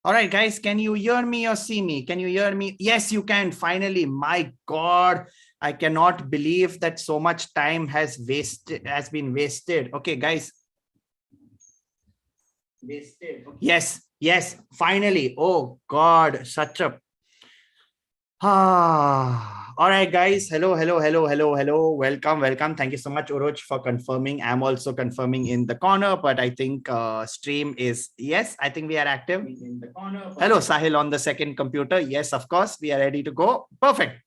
All right, guys, can you hear me or see me? Can you hear me? Yes, you can. Finally, my God, I cannot believe that so much time has been wasted. Okay, guys. Wasted. Yes, finally. Oh God, such a all right, guys. Hello. Welcome. Thank you so much, Urooj, for confirming. I'm also confirming in the corner, but I think stream is yes. I think we are active in the corner. Hello, Sahil on the second computer. Yes, of course, we are ready to go. Perfect.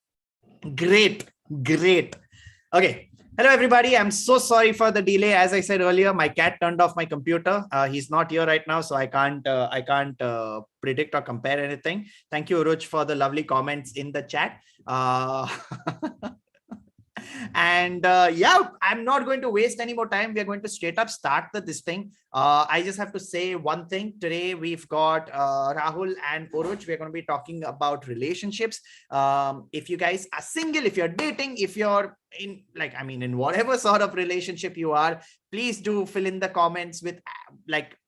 Great. Okay. Hello, everybody. I'm so sorry for the delay. As I said earlier, my cat turned off my computer. He's not here right now, so I can't predict or compare anything. Thank you, Urooj, for the lovely comments in the chat. And yeah, I'm not going to waste any more time. We are going to straight up start this thing. I just have to say one thing. Today we've got Rahul and Urooj. We're going to be talking about relationships. If you guys are single, if you're dating, if you're in whatever sort of relationship you are, please do fill in the comments with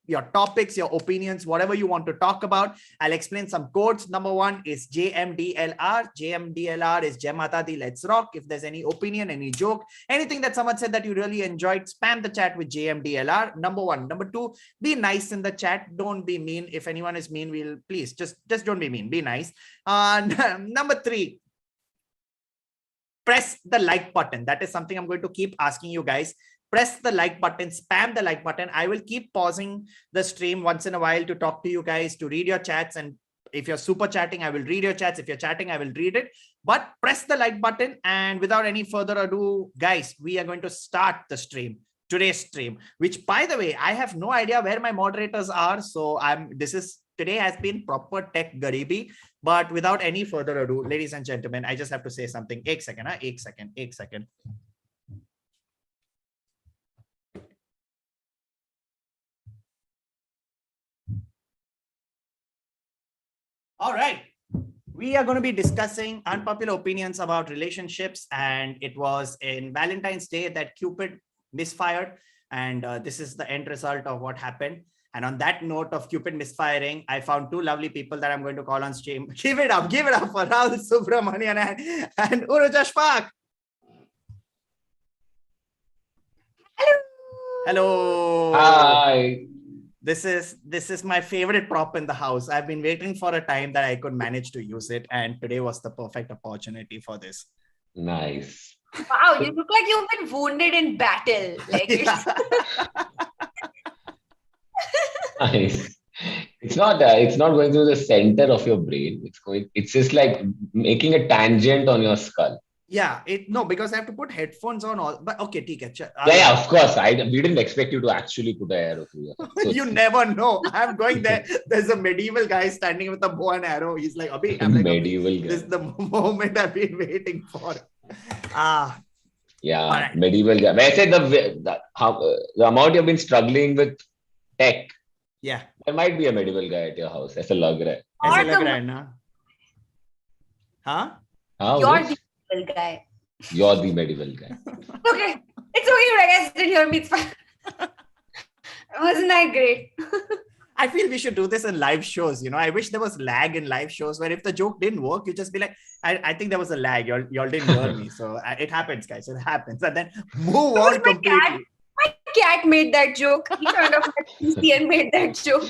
your topics, your opinions, whatever you want to talk about. I'll explain some codes. Number one is JMDLR. JMDLR is Jai Mata Di, let's rock. If there's any opinion, any joke, anything that someone said that you really enjoyed, spam the chat with JMDLR. Number one. Number two, be nice in the chat. Don't be mean. If anyone is mean, we'll please just don't be mean. Be nice. Number three, press the like button. That is something I'm going to keep asking you guys. Press the like button, spam the like button. I will keep pausing the stream once in a while to talk to you guys, to read your chats. And if you're super chatting, I will read your chats. If you're chatting, I will read it. But press the like button. And without any further ado, guys, we are going to start the stream. Today's stream, which by the way, I have no idea where my moderators are. So today has been proper tech garibi. But without any further ado, ladies and gentlemen, I just have to say something. Ek second. All right. We are going to be discussing unpopular opinions about relationships. And it was in Valentine's Day that Cupid misfired. And this is the end result of what happened. And on that note of Cupid misfiring, I found two lovely people that I'm going to call on stream. Give it up for Rahul Subramanian and Urooj Ashfaq. Hello. Hi. This is my favorite prop in the house. I've been waiting for a time that I could manage to use it. And today was the perfect opportunity for this. Nice. Wow, you look like you've been wounded in battle. Nice. It's not going through the center of your brain. It's just like making a tangent on your skull. Yeah, because I have to put headphones on all. But okay, yeah, of course. We didn't expect you to actually put an arrow through your head. You never know. I'm going there. There's a medieval guy standing with a bow and arrow. He's like, Abhi, I'm like, medieval guy. This is the moment I've been waiting for. Yeah, right. Medieval guy. I said the amount you've been struggling with tech. Yeah. There might be a medieval guy at your house. Aisa lag raha hai. Huh? You're the medieval guy. You're the medieval guy. Okay. It's okay, but I guess you didn't hear me. It's fine. Wasn't that great? I feel we should do this in live shows. I wish there was lag in live shows where if the joke didn't work, you just be like, I think there was a lag. Y'all didn't hear me. So it happens, guys. It happens. And then move on completely. My cat made that joke. He turned off my PC and made that joke.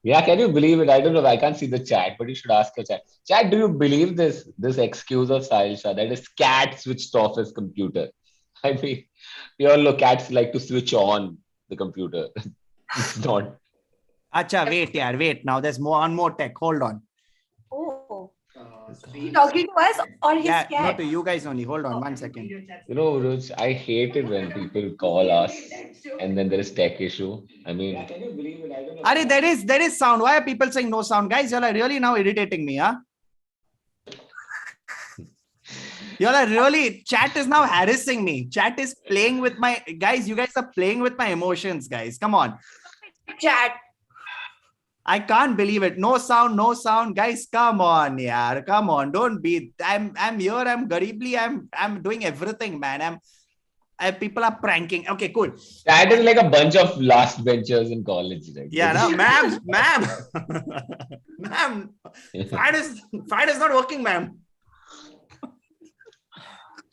Yeah, can you believe it? I don't know. I can't see the chat, but you should ask your chat. Chat, do you believe this excuse of Sahil Shah that his cat switched off his computer? I mean, cats like to switch on the computer. It's not. Acha, wait. Now there's one more tech. Hold on. Oh. Is he talking to us or his cat? No, to you guys only. Hold on 1 second. Urooj, I hate it when people call us and then there is tech issue. I mean, can you believe it? I don't know. There is sound. Why are people saying no sound? Guys, y'all are really now irritating me, huh? Y'all are really, chat is now harassing me. Chat is playing with my, guys, you guys are playing with my emotions, guys. Come on. Chat. I can't believe it. No sound. Guys, come on, yaar. Come on. Don't be, I'm here. I'm garibly. I'm doing everything, man. People are pranking. Okay, cool. That is like a bunch of last benchers in college, right? Yeah, no, ma'am, ma'am, fan is not working, ma'am.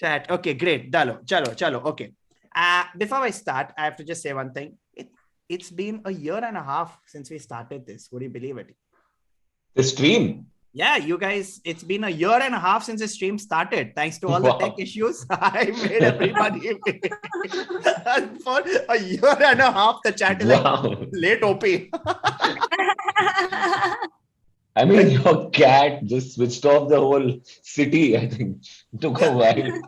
Chat. Okay, great. Chalo. Okay. Before I start, I have to just say one thing. It's been a year and a half since we started this. Would you believe it? The stream. Yeah, you guys, it's been a year and a half since the stream started. Thanks to all the tech issues, I made everybody for a year and a half. The chat is like late OP. I mean, your cat just switched off the whole city. I think it took a while.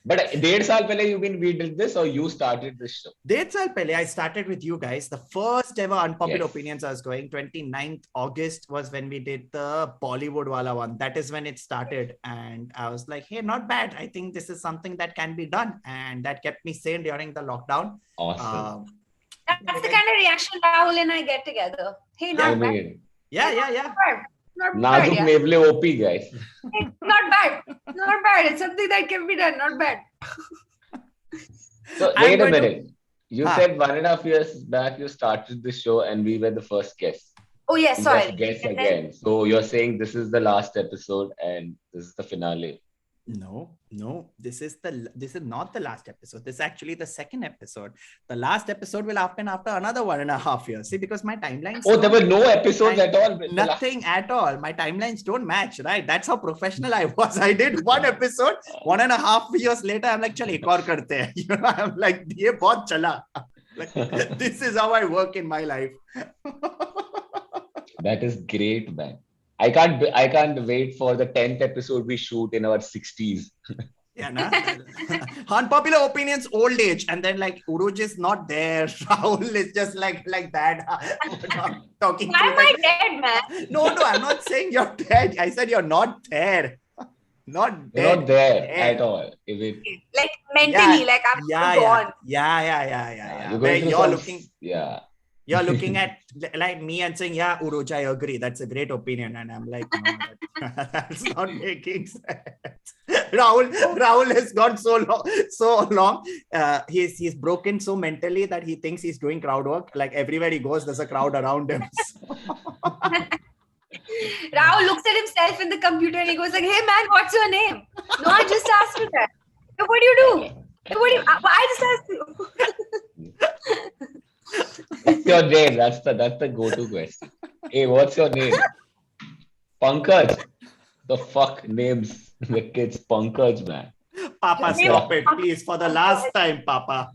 But 1.5 saal pehle we did this, or you started this show? 1.5 saal pehle I started with you guys. The first ever Unpopular Yes. Opinions I was going. 29th August was when we did the Bollywood wala one. That is when it started. And I was like, hey, not bad. I think this is something that can be done. And that kept me sane during the lockdown. Awesome. That's the kind of reaction Rahul and I get together. Hey, I not bad. mean, Yeah. Not bad. Nazuk Yeah. Mevle OP, guys. Hey, not bad. Not bad. It's something that can be done. Not bad. So I'm wait a going to- minute. You said 1.5 years back you started the show and we were the first guests. Oh, yes. We Sorry. just guess And then- again. So you're saying this is the last episode and this is the finale. No. This is not the last episode. This is actually the second episode. The last episode will happen after another 1.5 years. See, because my timelines. Oh, there were no episodes at all. Nothing at all. My timelines don't match, right? That's how professional I was. I did one episode, 1.5 years later, I'm like, chal ek aur karte hain. You know, I'm like, ye bahut chala. Like, this is how I work in my life. That is great, man. I can't wait for the 10th episode we shoot in our 60s. Yeah, nah? Unpopular Opinions, old age, and then like Urooj is not there. Rahul is just like that. Talking. Why am I dead, man? No, I'm not saying you're dead. I said you're not there. Not dead. You're not there Dead. at all. Like mentally, like I'm gone. Yeah. You're Where going through you're some- looking. Yeah. You're looking at like me and saying, yeah, Urooj, I agree. That's a great opinion. And I'm like, no, that's not making sense. Rahul has gone so long. He's broken so mentally that he thinks he's doing crowd work. Like everywhere he goes, there's a crowd around him. Rahul looks at himself in the computer and he goes like, hey man, what's your name? No, I just asked you that. Hey, what do you do? Hey, I just asked you. What's your name? That's the go-to question. Hey, what's your name? Pankaj. The fuck names the kids Pankaj, man. Papa, stop it, please, for the last time, Papa.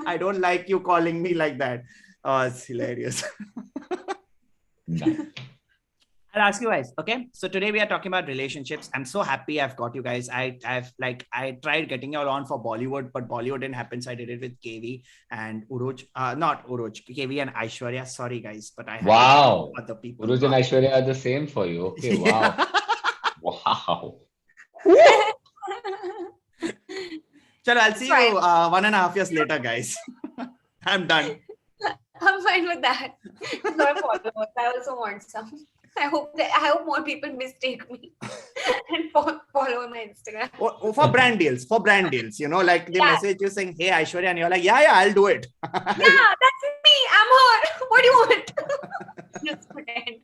I don't like you calling me like that. Oh, it's hilarious. I'll ask you guys. Okay, so today we are talking about relationships. I'm so happy I've got you guys. I tried getting you all on for Bollywood, but Bollywood didn't happen, so I did it with KV and Urooj. Not Urooj, KV and Aishwarya. Sorry guys, but I had Wow. other people. Urooj and Aishwarya are the same for you. Okay, wow. Wow. Chalo, I'll see you 1.5 years later, guys. I'm done. I'm fine with that. No followers. I also want some. I hope more people mistake me and follow my Instagram. For brand deals, you know, like they message you saying, hey Aishwarya, and you're like, yeah, I'll do it. Yeah, that's me. I'm her. What do you want? Just pretend.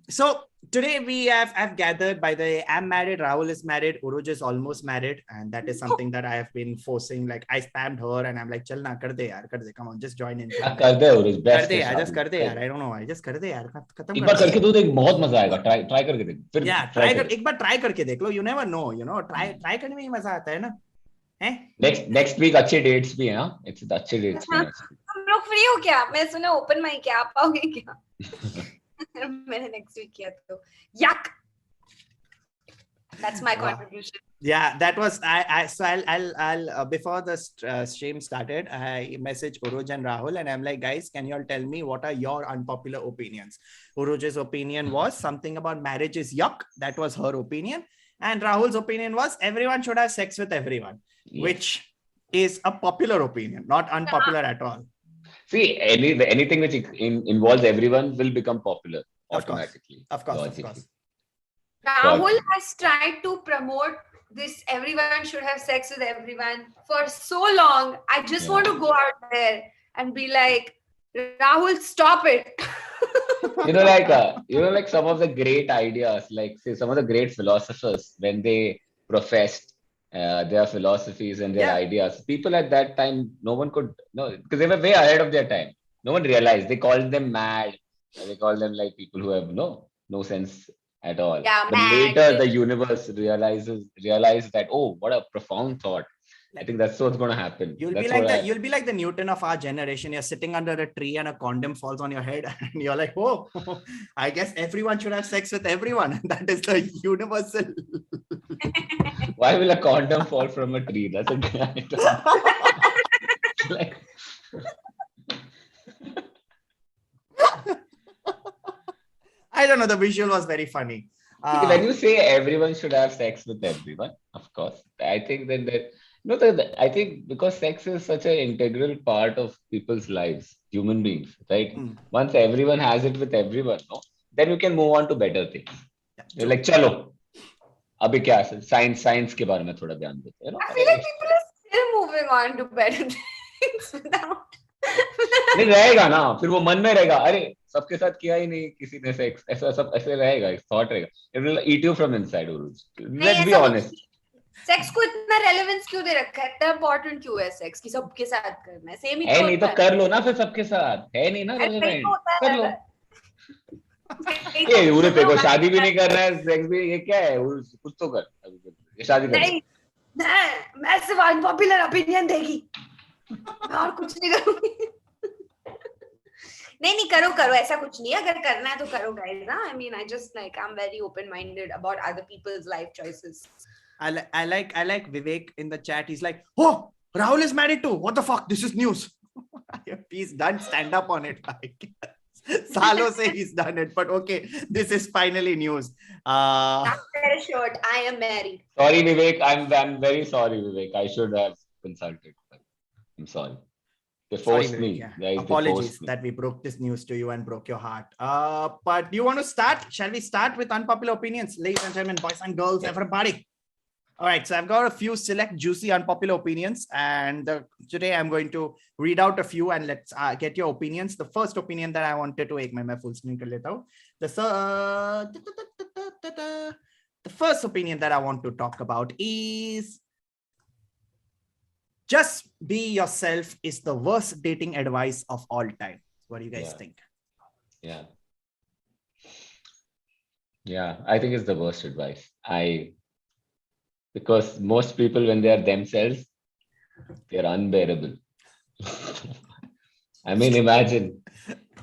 So today I've gathered, by the way, I'm married, Rahul is married, Urooj is almost married, and that is something that I have been forcing. Like I spammed her and I'm like, chal na, kar de yaar, come on, just join in. कर दे Urooj, best कर दे है यार, just शादी. कर दे यार, I don't know why, just कर दे यार, खत्म एक कर बार दे. करके तो देख, बहुत मजा आएगा. Try करके देख. फिर Yeah, एक बार try करके देख लो. You never know, you know, try करने में ही मजा आता है ना. Next week अच्छे dates भी हैं, हाँ? It's अच्छे dates भी हैं. हम लोग फ्री हो क्या? मैं सुना ओपन माइक है, आप आओगे क्या? मैंने next week किया तो yuck. That's my contribution. Yeah, that was so I'll before the stream started, I messaged Urooj and Rahul and I'm like, guys, can you all tell me what are your unpopular opinions? Urooj's opinion was something about marriage is yuck. That was her opinion. And Rahul's opinion was everyone should have sex with everyone, which is a popular opinion, not unpopular at all. See, anything which involves everyone will become popular automatically. Of course. Rahul has tried to promote this everyone should have sex with everyone for so long. I just want to go out there and be like, Rahul, stop it. Like some of the great ideas, like say some of the great philosophers, when they professed their philosophies and their Yeah. ideas, people at that time, no one could no, because they were way ahead of their time. No one realized. They called them mad. They called them like people who have no sense at all. Yeah, But mad. later, the universe realized that, oh, what a profound thought. I think that's what's going to happen. You'll be like the Newton of our generation. You're sitting under a tree and a condom falls on your head, and you're like, oh, I guess everyone should have sex with everyone. That is the universal. Why will a condom fall from a tree? That's a good idea. Like, I don't know. The visual was very funny. when you say everyone should have sex with everyone, of course, I think then that I think because sex is such an integral part of people's lives, human beings, right? Once everyone has it with everyone, then you can move on to better things. You're like, chalo, abhi kya hai? Science के बारे में थोड़ा ध्यान देते हैं, I feel like people are still moving on to better things without. नहीं रहेगा ना, फिर वो मन में रहेगा, अरे सबके साथ किया ही नहीं किसी ने सेक्स, ऐसा सब ऐसे रहेगा, थॉट रहेगा. It will eat you from inside, Urooj. Let's be honest. Sex को इतना रेलेवेंस क्यों दे रखा है? इतना इंपॉर्टेंट क्यों है सेक्स की सबके साथ करना है? सेम ही है नहीं तो कर लो ना फिर सबके साथ, है नहीं ना रेलेवेंट, कर लो. ये उरे पे को शादी भी नहीं कर रहा है, सेक्स भी, ये क्या है? कुछ तो कर, ये शादी कर. नहीं, मैं सिर्फ अनपॉपुलर ओपिनियन देगी, और कुछ नहीं करूंगी. नहीं करो, ऐसा कुछ नहीं है. अगर करना है तो करो guys. I mean, I just like, I'm very open minded about other people's life choices. I like Vivek in the chat. He's like, oh, Rahul is married too. What the fuck? This is news. He's done stand up on it. Salo say he's done it, but okay, this is finally news. Very short. I am married. Sorry, Vivek. I'm very sorry, Vivek. I should have consulted. I'm sorry. They forced me. Yeah. Guys, apologies that we broke this news to you and broke your heart. But do you want to start? Shall we start with unpopular opinions? Ladies and gentlemen, boys and girls, everybody. All right, so I've got a few select juicy unpopular opinions, and today I'm going to read out a few and let's get your opinions. The first opinion that I wanted to make my full screen the first opinion that I want to talk about is just be yourself is the worst dating advice of all time. What do you guys think? Yeah, I think it's the worst advice. Because most people, when they are themselves, they're unbearable. I mean, imagine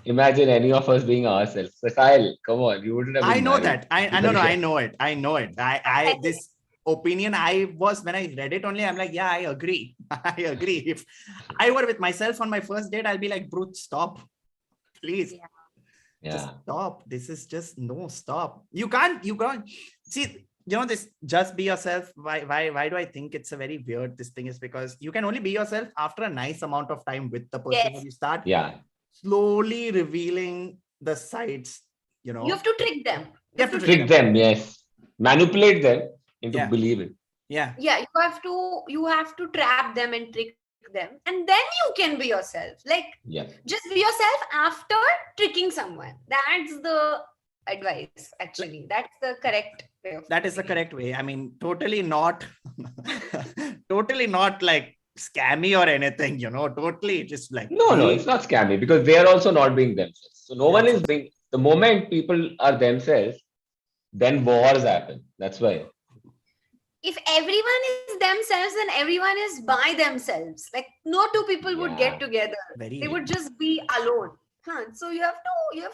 any of us being ourselves. So Kyle, come on, you wouldn't have. I know that. I know it. This opinion, when I read it only, I'm like, yeah, I agree. If I were with myself on my first date, I'll be like, bro, stop, please. Yeah. Just stop. This is just no stop. You can't see. This just be yourself. Why do I think it's a very weird this thing is because you can only be yourself after a nice amount of time with the person. Yes. You start slowly revealing the sides, You have to trick them. You have to trick them, yes. Manipulate them into believing. Yeah, you have to trap them and trick them, and then you can be yourself. Like, just be yourself after tricking someone. That's the advice, actually. That's the correct way of that is the correct way. I mean, totally not like scammy or anything, totally just like no, it's not scammy because they are also not being themselves. So no one is being. The moment people are themselves, then wars happen. That's why. If everyone is themselves, then everyone is by themselves. Like, no two people would get together. They would just be alone. So you have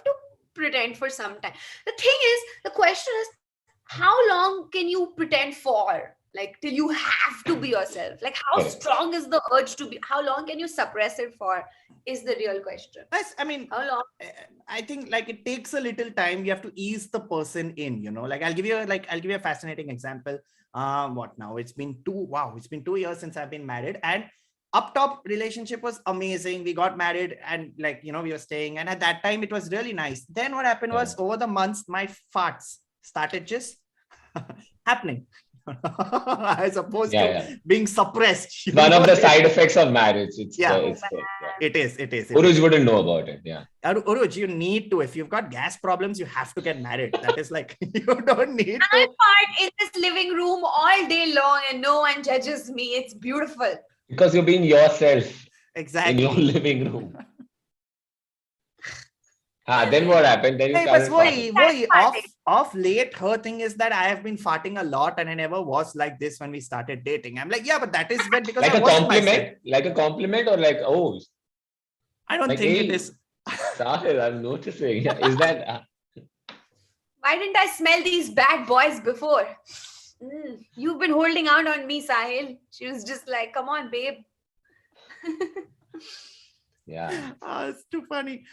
to pretend for some time. The thing is, the question is, how long can you pretend for? Like, till you have to be yourself. Like, how strong is the urge to be? How long can you suppress it for? Is the real question. I mean, how long? I think like it takes a little time. You have to ease the person in. Like I'll give you a fascinating example. What now? It's been 2 years since I've been married, and up top relationship was amazing. We got married and we were staying, and at that time it was really nice. Then what happened was over the months, my farts started just happening. As opposed to being suppressed. One of the side effects of marriage. It is. Urooj wouldn't know about it. Yeah. Urooj, you need to. If you've got gas problems, you have to get married. That is like, you don't need to. I fart in this living room all day long and no one judges me. It's beautiful. Because you're being yourself. Exactly. In your living room. Then what happened? Then you started farting. Off late, her thing is that I have been farting a lot and I never was like this when we started dating. I'm like, yeah, but that is when because like I a compliment, like a compliment, or like, oh, I don't think it is. Sahil, I'm noticing. Is that? Why didn't I smell these bad boys before? You've been holding out on me, Sahil. She was just like, come on, babe. Yeah. It's too funny.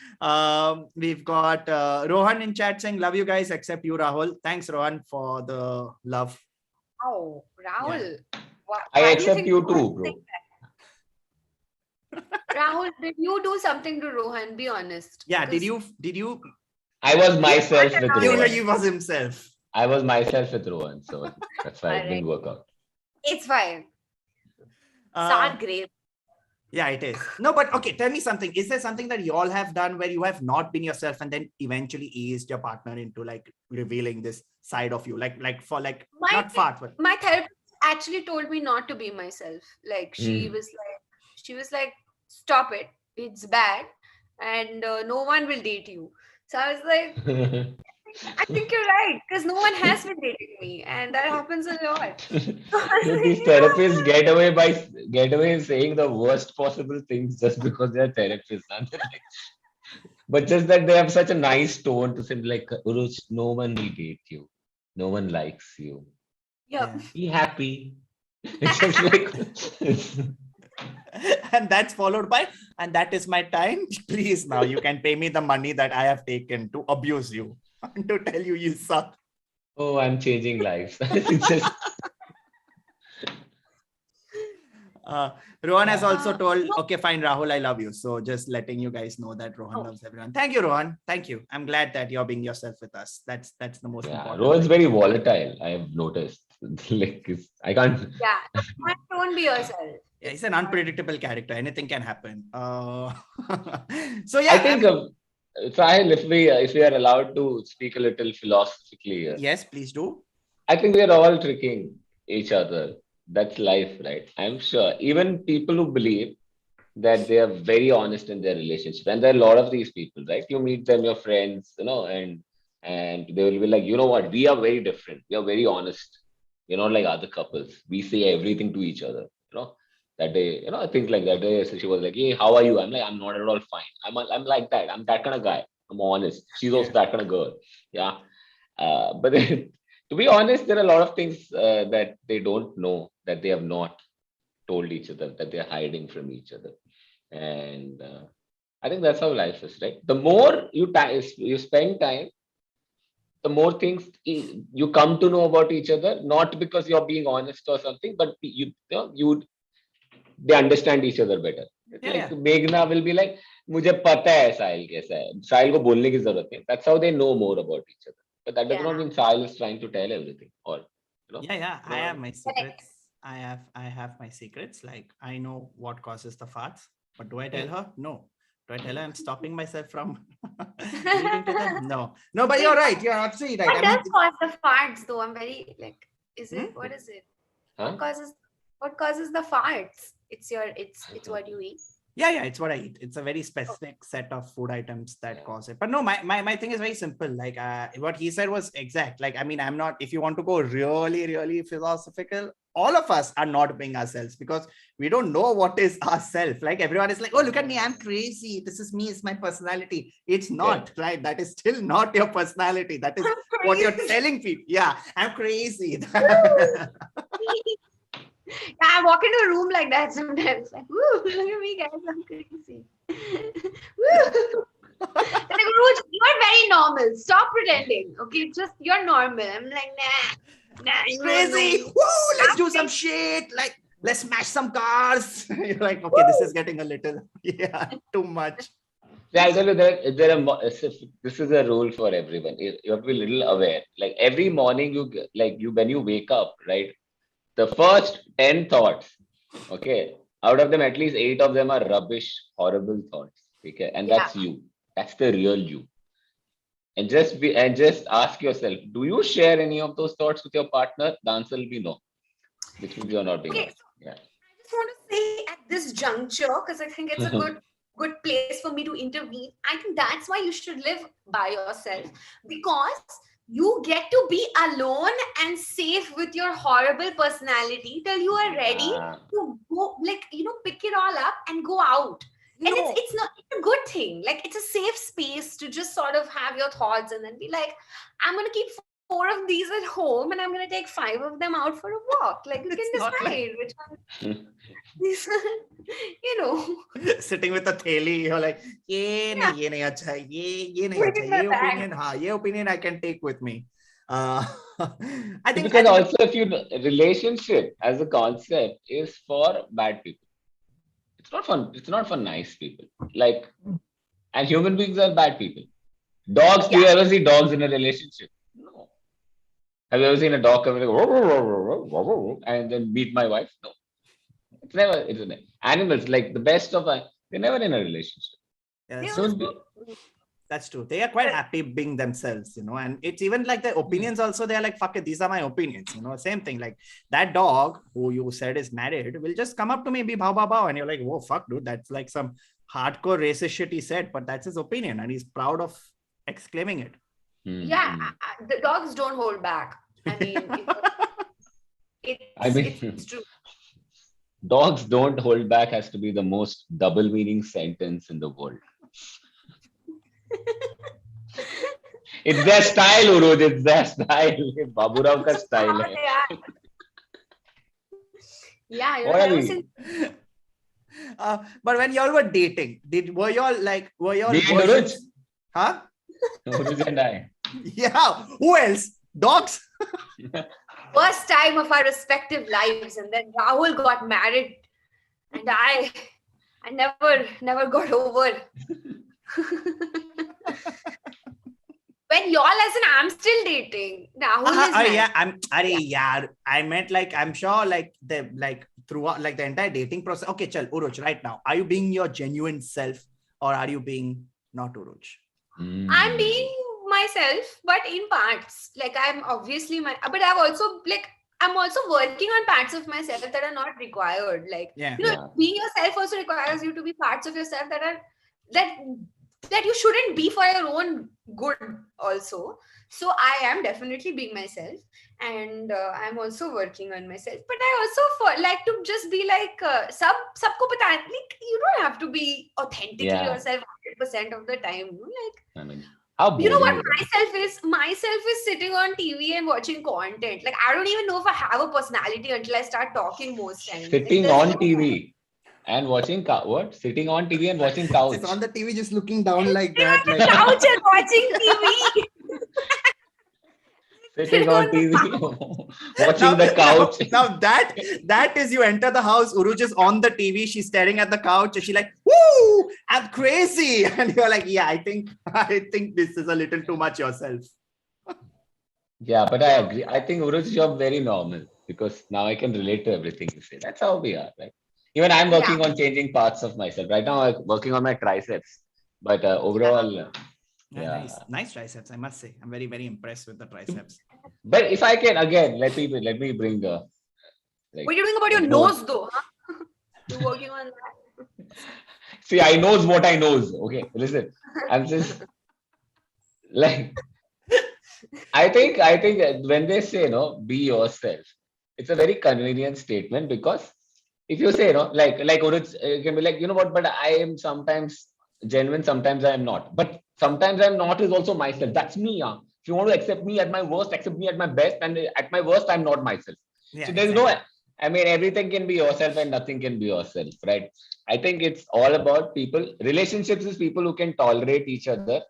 We've got Rohan in chat saying, love you guys, except you, Rahul. Thanks, Rohan, for the love. Oh, Rahul. Yeah. I accept you too, bro. Rahul, did you do something to Rohan? Be honest. Yeah, did you? I was myself with Rohan. He was himself. I was myself with Rohan, so that's why it didn't work out. It's fine. Sound great. Yeah, it is. No, but okay, tell me something. Is there something that you all have done where you have not been yourself and then eventually eased your partner into like revealing this side of you? Like not fart, but my therapist actually told me not to be myself. Like she was like, stop it. It's bad. And no one will date you. So I was like, I think you're right, because no one has been dating me, and that happens a lot. These therapists get away saying the worst possible things just because they're therapists. But just that they have such a nice tone to say like, Urooj, no one will date you, no one likes you. Yeah. Be happy. It's just like. And that's followed by, and that is my time. Please, now you can pay me the money that I have taken to abuse you. To tell you suck. Oh, I'm changing lives. It's just... Rohan has also told, okay, fine, Rahul, I love you. So just letting you guys know that Rohan loves everyone. Thank you, Rohan. Thank you. I'm glad that you're being yourself with us. That's the most important. Rohan's very volatile, I have noticed. Like, I can't. Yeah, don't be yourself. Yeah, he's an unpredictable character. Anything can happen. So yeah, I think. Sahil, if we are allowed to speak a little philosophically here. Yes, please do. I think we are all tricking each other. That's life, right? I'm sure. Even people who believe that they are very honest in their relationship, and there are a lot of these people, right? You meet them, your friends, and they will be like, you know what? We are very different. We are very honest. We're not like other couples. We say everything to each other, That day, I think like that day, so she was like, hey, how are you? I'm like, I'm not at all fine. I'm like that. I'm that kind of guy. I'm honest. She's also that kind of girl. Yeah. But then, to be honest, there are a lot of things that they don't know, that they have not told each other, that they're hiding from each other. And I think that's how life is, right? The more you spend time, the more things you come to know about each other, not because you're being honest or something, but they understand each other better. Like Meghna will be like, मुझे पता है साहिल कैसा है. साहिल को बोलने की जरूरत नहीं. That's how they know more about each other. But that does not mean Sahil is trying to tell everything. Or I have my secrets. I have my secrets. Like I know what causes the farts, but do I tell her? No. Do I tell her I'm stopping myself from leading to them? No. But you're right. You're absolutely right. What does cause the farts though? I'm very like, what is it? Huh? What causes the farts? It's what you eat. Yeah, it's what I eat. It's a very specific set of food items that cause it. But no, my thing is very simple. Like what he said was exact. Like, I mean, I'm not, if you want to go really, really philosophical, all of us are not being ourselves because we don't know what is ourself. Like everyone is like, oh, look at me, I'm crazy. This is me, it's my personality. It's not, right? That is still not your personality. That is what you're telling people. Yeah, I'm crazy. I walk into a room like that sometimes. Like, woo, look at me, guys, I'm crazy. Woo. Like, Urooj, you're very normal. Stop pretending. Okay, just you're normal. I'm like, nah, crazy. Woo, let's do some shit. Like, let's smash some cars. You're like, okay, this is getting a little, too much. Yeah, I'll tell you that this is a rule for everyone. You have to be a little aware. Like every morning, when you wake up, right? The first 10 thoughts, okay, out of them, at least 8 of them are rubbish, horrible thoughts. Okay, and Yeah. that's you. That's the real you. And just ask yourself, do you share any of those thoughts with your partner? The answer will be no, which means you're not being Okay, honest. Yeah. I just want to say at this juncture, because I think it's a good place for me to intervene. I think that's why you should live by yourself, because you get to be alone and safe with your horrible personality till you are ready Yeah. to go, like, pick it all up and go out. And it's not, it's a good thing. Like, it's a safe space to just sort of have your thoughts and then be like, I'm gonna keep 4 of these at home and I'm gonna take 5 of them out for a walk. Like, you can It's not decide which one. These sitting with a theli, you're like, ye nahi acha hai, ye nahi acha hai, ye opinion I can take with me. I think Because also, if you relationship as a concept is for bad people. It's not fun. It's not for nice people. Like, and human beings are bad people. Dogs. Do you ever see dogs in a relationship? No. Have you ever seen a dog come like and then beat my wife? No. It's never. Animals, like the best of us, they're never in a relationship. That's true. They are quite happy being themselves, and it's even like their opinions also. They are like, fuck it, these are my opinions, same thing. Like that dog who you said is married will just come up to me and be bow, bow, bow. And you're like, whoa, fuck, dude, that's like some hardcore racist shit he said, but that's his opinion and he's proud of exclaiming it. Yeah, the dogs don't hold back. I mean, it's true. Dogs don't hold back has to be the most double meaning sentence in the world. It's their style, Urooj. It's their style. Babu Rao ka style hai. Yeah, but when y'all were dating, were y'all Urooj? Huh? Urooj and I. Yeah. Who else? Dogs? First time of our respective lives, and then Rahul got married, and I never got over. When y'all as in I'm still dating. Rahul is married. I meant like I'm sure throughout like the entire dating process. Okay, chal, Urooj, right now, are you being your genuine self or are you being not Urooj? I'm being myself, but in parts. Like I'm obviously but I'm also working on parts of myself that are not required. Like being yourself also requires you to be parts of yourself that you shouldn't be for your own good also. So I am definitely being myself, and I'm also working on myself. But I also like to just be like sabko pata hai. Like you don't have to be authentically yourself 100% of the time. Like I mean, you know what myself is sitting on TV and watching content. Like I don't even know if I have a personality until I start talking most times. Sitting on TV and watching what? Sitting on TV and watching couch. It's on the TV, just looking down like that. Like couch and watching TV. Sitting on TV, watching the couch. Now that is, you enter the house, Urooj is on the TV, she's staring at the couch, and she's like, woo, I'm crazy. And you're like, yeah, I think this is a little too much yourself. Yeah, but I agree. I think Urooj, you're very normal because now I can relate to everything you say. That's how we are, right? Even I'm working on changing parts of myself. Right now, I'm working on my triceps. But overall, Nice triceps, I must say. I'm very, very impressed with the triceps. But if I can, again, let me bring the... What are you doing about your nose though? Huh? You're working on that. See, I knows what I knows. Okay, listen. I'm just... Like... I think when they say, be yourself, it's a very convenient statement because if you say, like Urooj, you can be like, you know what, but I am sometimes genuine, sometimes I am not. But sometimes I'm not is also myself. That's me. Yeah. If you want to accept me at my worst, accept me at my best. And at my worst, I'm not myself. Yeah, so there's everything can be yourself and nothing can be yourself, right? I think it's all about people. Relationships is people who can tolerate each other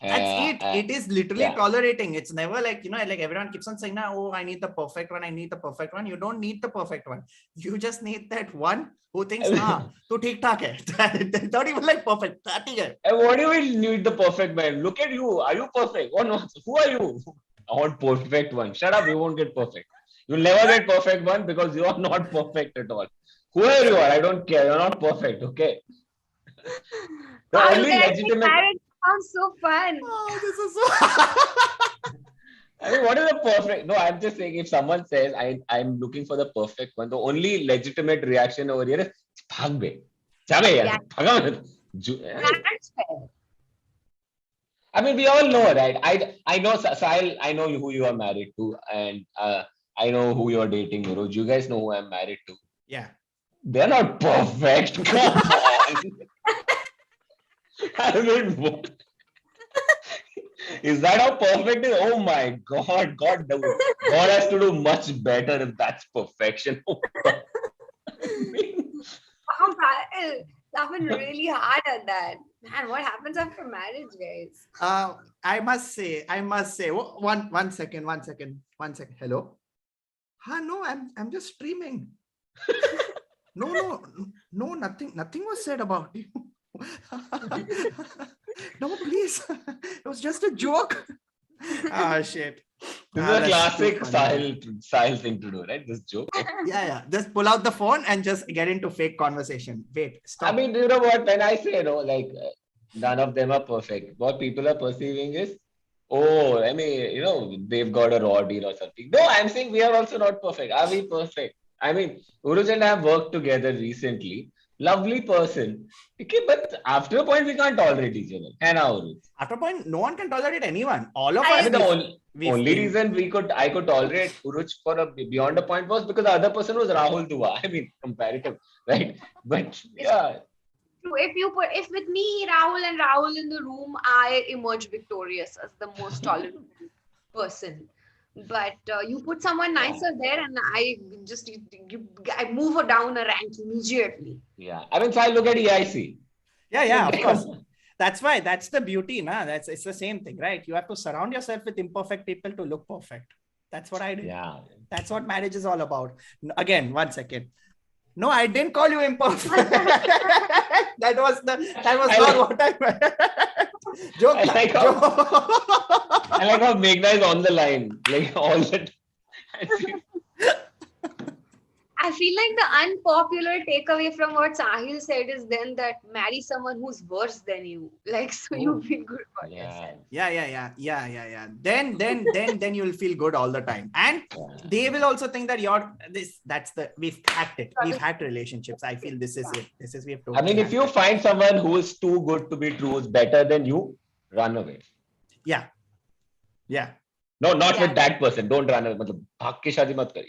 That's it. It is literally tolerating. It's never like, like everyone keeps on saying, nah, oh, I need the perfect one. I need the perfect one. You don't need the perfect one. You just need that one who thinks, tu theek thaak hai. It's not even like perfect. And what do you mean need the perfect man? Look at you. Are you perfect? Or not? Who are you? I want perfect one. Shut up. You won't get perfect. You'll never get perfect one because you are not perfect at all. Whoever you are, I don't care. You're not perfect. Okay. The only legitimate. Sounds so fun. Oh, this is so. I mean, what is the perfect? No, I'm just saying if someone says I'm looking for the perfect one, the only legitimate reaction over here is bhag be. Chabe yaar. That's fair. I mean, we all know, right? I know Sahil, I know who you are married to, and I know who you're dating, Urooj. You guys know who I'm married to. Yeah. They're not perfect. Come on. I mean, what? Is that how perfect is? Oh my God, God has to do much better if that's perfection. Laughing really hard at that. Man, what happens after marriage, guys? I must say, one second. Hello? No, I'm just streaming. No, nothing was said about you. No, please. It was just a joke. Shit. This is a classic Sahil thing to do, right? This joke. Yeah. Just pull out the phone and just get into fake conversation. Wait, stop. I mean, you know what? When I say, none of them are perfect, what people are perceiving is, I mean, they've got a raw deal or something. No, I'm saying we are also not perfect. Are we perfect? I mean, Urooj and I have worked together recently. Lovely person. Okay, but after a point, we can't tolerate each other. After a point, no one can tolerate anyone. All of us. I mean, the only reason I could tolerate Urooj for beyond a point was because the other person was Rahul Dua. I mean, comparative, right? But yeah. If with me, Rahul in the room, I emerge victorious as the most tolerant person. But you put someone nicer there, and I move her down a rank immediately. Yeah, I mean, so I look at EIC. Yeah, of course. That's why. That's the beauty, na. It's the same thing, right? You have to surround yourself with imperfect people to look perfect. That's what I did. Yeah. That's what marriage is all about. Again, 1 second. No, I didn't call you imperfect. that was not what I meant. Joke. I like how Meghna is on the line, like all the time. I feel like the unpopular takeaway from what Sahil said is then that marry someone who's worse than you. Like, so you feel good about yourself. Yeah. Then you'll feel good all the time. And they will also think that we've hacked it. We've hacked relationships. I feel this is it. We have I mean, if you find someone who is too good to be true, who's better than you, run away. Yeah. No, not with that person. Don't run away. मतलब भाग के शादी मत कर.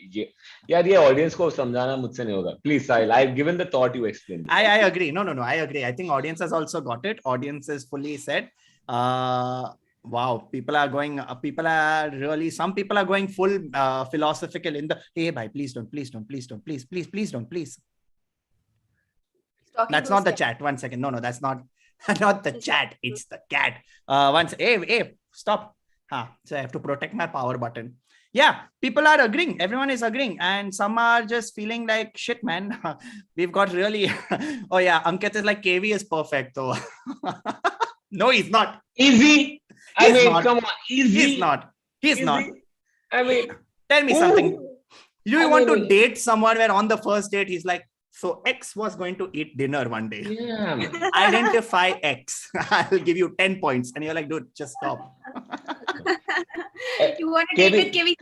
ये audience को समझाना मुझसे नहीं होगा. Please, Sahil. I've given the thought you explained. I agree. No. I agree. I think audience has also got it. Audience is fully said. Wow. People are really. Some people are going full philosophical in the. Hey, bhai, please don't. Please. That's not the chat. 1 second. No. That's not the chat. It's the cat. Hey, stop. So I have to protect my power button. Yeah, people are agreeing. Everyone is agreeing. And some are just feeling like, shit, man. We've got really... Oh, yeah. Ankit is like, KV is perfect, though. No, he's not. Easy. I mean, come on. Easy. He's not. I mean... Tell me something. Do you want to date someone where on the first date, he's like, so X was going to eat dinner one day. Yeah. Identify X. I'll give you 10 points. And you're like, dude, just stop. You want to date with Kevin?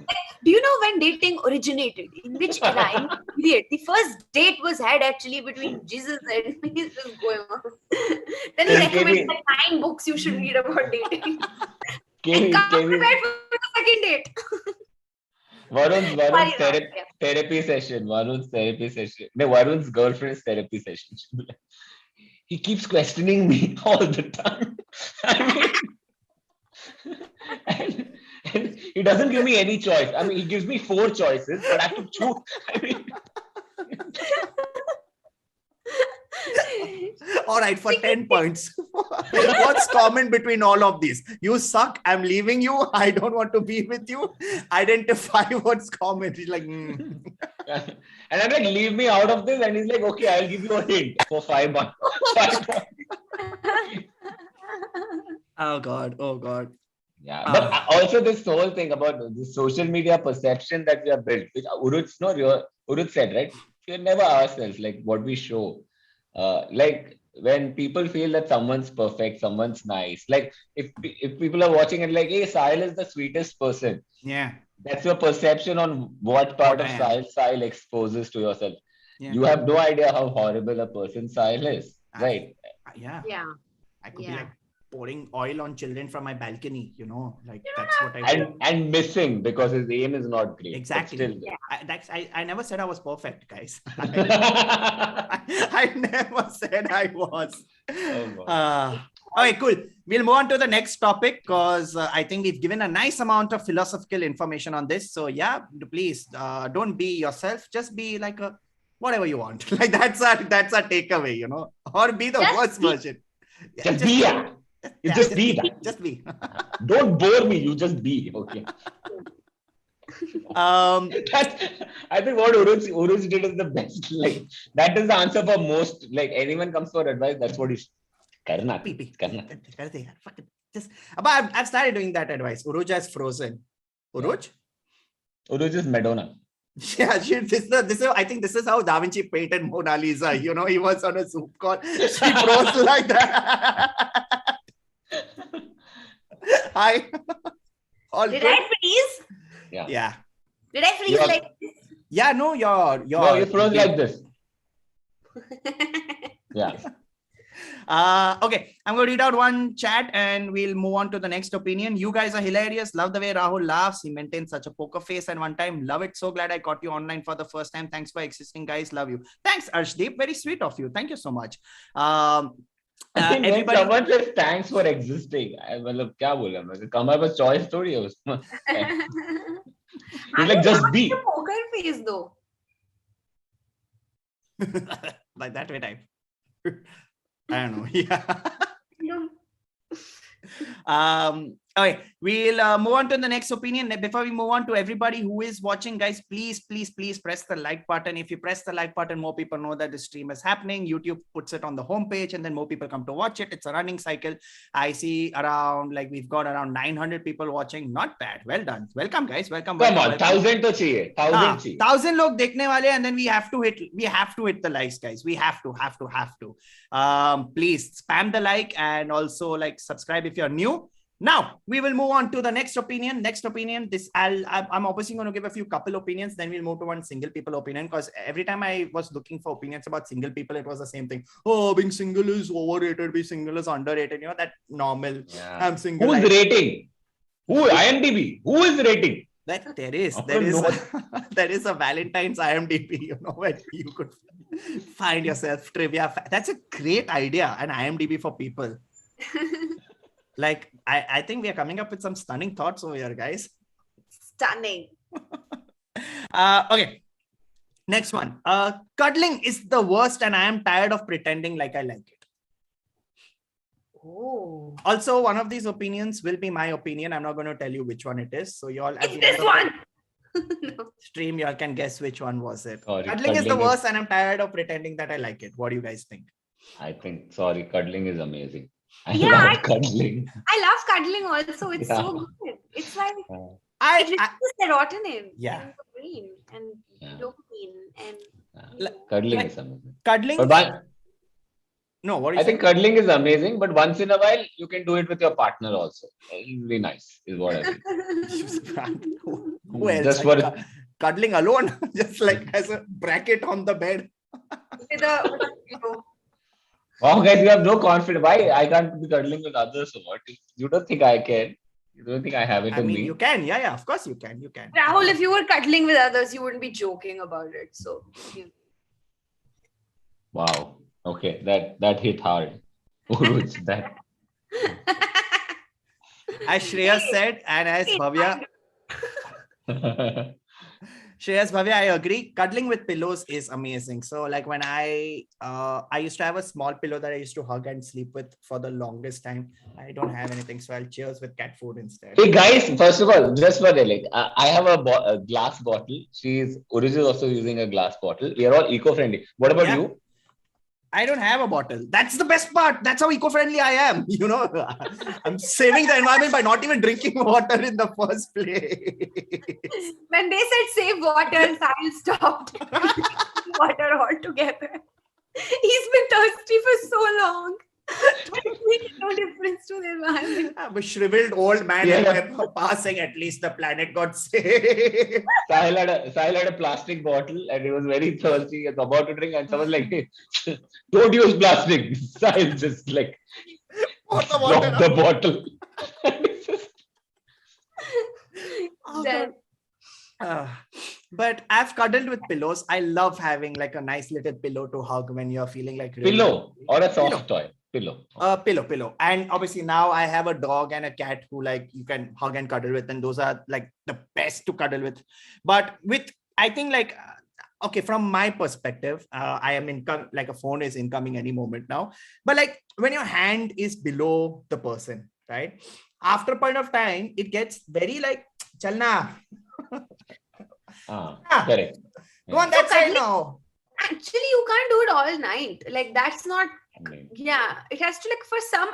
Do you know when dating originated? In which time period? The first date was had actually between Jesus and me. This is going on. Then he recommended 9 books you should read about dating. Come prepared for the second date. Varun's therapy session. No, Varun's girlfriend's therapy session. He keeps questioning me all the time. And he doesn't give me any choice. I mean, he gives me 4 choices, but I have to choose. I mean... All right, for 10 points. What's common between all of these? You suck. I'm leaving you. I don't want to be with you. Identify what's common. He's like, And I'm like, leave me out of this. And he's like, okay, I'll give you a hint for 5 months. 5 months. Oh God. Oh God. Yeah, but also this whole thing about the social media perception that we have built, which Urooj said, right? We never ourselves like what we show. Like when people feel that someone's perfect, someone's nice. Like if people are watching and like, hey, Sahil is the sweetest person. Yeah. That's your perception on what part of Sahil exposes to yourself. Yeah. You have no idea how horrible a person Sahil is, right? Yeah. I could be like pouring oil on children from my balcony, like that's what I do. And missing because his aim is not great. Exactly. Still, I never said I was perfect, guys. I never said I was. Okay, cool. We'll move on to the next topic because I think we've given a nice amount of philosophical information on this. So yeah, please don't be yourself. Just be like a whatever you want. Like that's our takeaway, or be the worst version. Just be. Just be that. Just be. Don't bore me. You just be. Okay. I think what Urooj did is the best. Like that is the answer for most. Like anyone comes for advice, that's what he's karna. Just. But I've started doing that advice. Urooj has frozen. Urooj? Urooj is Madonna. Yeah, I think this is how Da Vinci painted Mona Lisa. He was on a Zoom call. She froze like that. Hi. Did I freeze? Yeah. Did I freeze like this? Yeah, no, you froze like this. Yeah. Okay, I'm going to read out one chat and we'll move on to the next opinion. You guys are hilarious. Love the way Rahul laughs. He maintains such a poker face and one time. Love it. So glad I caught you online for the first time. Thanks for existing, guys. Love you. Thanks, Arshdeep. Very sweet of you. Thank you so much. When someone says thanks for existing, मतलब क्या बोला मैं? कमाई बस choice थोड़ी है उसमें. He's like just be. Poker face though. Like that way type. I don't know. Yeah. Okay, we'll move on to the next opinion. Before we move on to everybody who is watching, guys, please press the like button. If you press the like button, more people know that the stream is happening. YouTube puts it on the homepage and then more people come to watch it. It's a running cycle. I see we've got around 900 people watching. Not bad. Well done. Welcome, guys. Welcome. Come on, 1,000 to chahiye. 1,000 1,000 log dekhne wale, and then we have to hit the likes, guys. We have to. Please spam the like and also subscribe if you're new. Now we will move on to the next opinion. I'm obviously going to give a few couple opinions, then we'll move to one single people opinion, because every time I was looking for opinions about single people, it was the same thing. Oh, being single is overrated, being single is underrated, that normal. Yeah. I'm single. Who's rating? IMDb? Who is rating? There is a Valentine's IMDb, where you could find yourself trivia. That's a great idea, an IMDb for people. I think we are coming up with some stunning thoughts over here, guys. Stunning. Okay. Next one. Cuddling is the worst and I am tired of pretending like I like it. Oh. Also, one of these opinions will be my opinion. I'm not going to tell you which one it is. So you all it's this one. No. Stream, you all can guess which one was it. Cuddling is the worst and I'm tired of pretending that I like it. What do you guys think? I think, cuddling is amazing. I love cuddling. I love cuddling also. It's so good. It's like it releases serotonin and brain and dopamine and cuddling is amazing. Cuddling. No, what do you think cuddling is amazing, but once in a while you can do it with your partner also. Really nice is what I think. Who else? Just for cuddling alone, just as a bracket on the bed. With a Wow, guys, you have no confidence. Why I can't be cuddling with others? So what? You don't think I can? You don't think I have it in me? You can. Yeah, of course you can. Rahul, if you were cuddling with others, you wouldn't be joking about it. So. Wow. Okay, that hit hard. Urooj, that. As Shreya said, and as Bhavya. Shreyas, Bhavya, I agree. Cuddling with pillows is amazing. So, like when I used to have a small pillow that I used to hug and sleep with for the longest time. I don't have anything, so I'll cheers with cat food instead. Hey guys, first of all, just for the like, I have a glass bottle. Urooj is also using a glass bottle. We are all eco-friendly. What about you? I don't have a bottle. That's the best part. That's how eco-friendly I am. You know, I'm saving the environment by not even drinking water in the first place. When they said save water, Sahil stopped water altogether. He's been thirsty for so long. But it makes no difference to the environment. I'm a shriveled old man. By passing, at least the planet got saved. Sahil had a plastic bottle and he was very thirsty. He was about to drink, and someone like, don't use plastic. Sahil just like dropped the bottle. But I've cuddled with pillows. I love having like a nice little pillow to hug when you're feeling like really pillow or a soft toy. Pillow. And obviously now I have a dog and a cat who like you can hug and cuddle with, and those are like the best to cuddle with. But with, I think like, okay, from my perspective, I am like a phone is incoming any moment now. But like when your hand is below the person, right? After a point of time, it gets very like, chalna. Correct. Go on that side now. Actually, you can't do it all night. Like that's not. Yeah, it has to like for some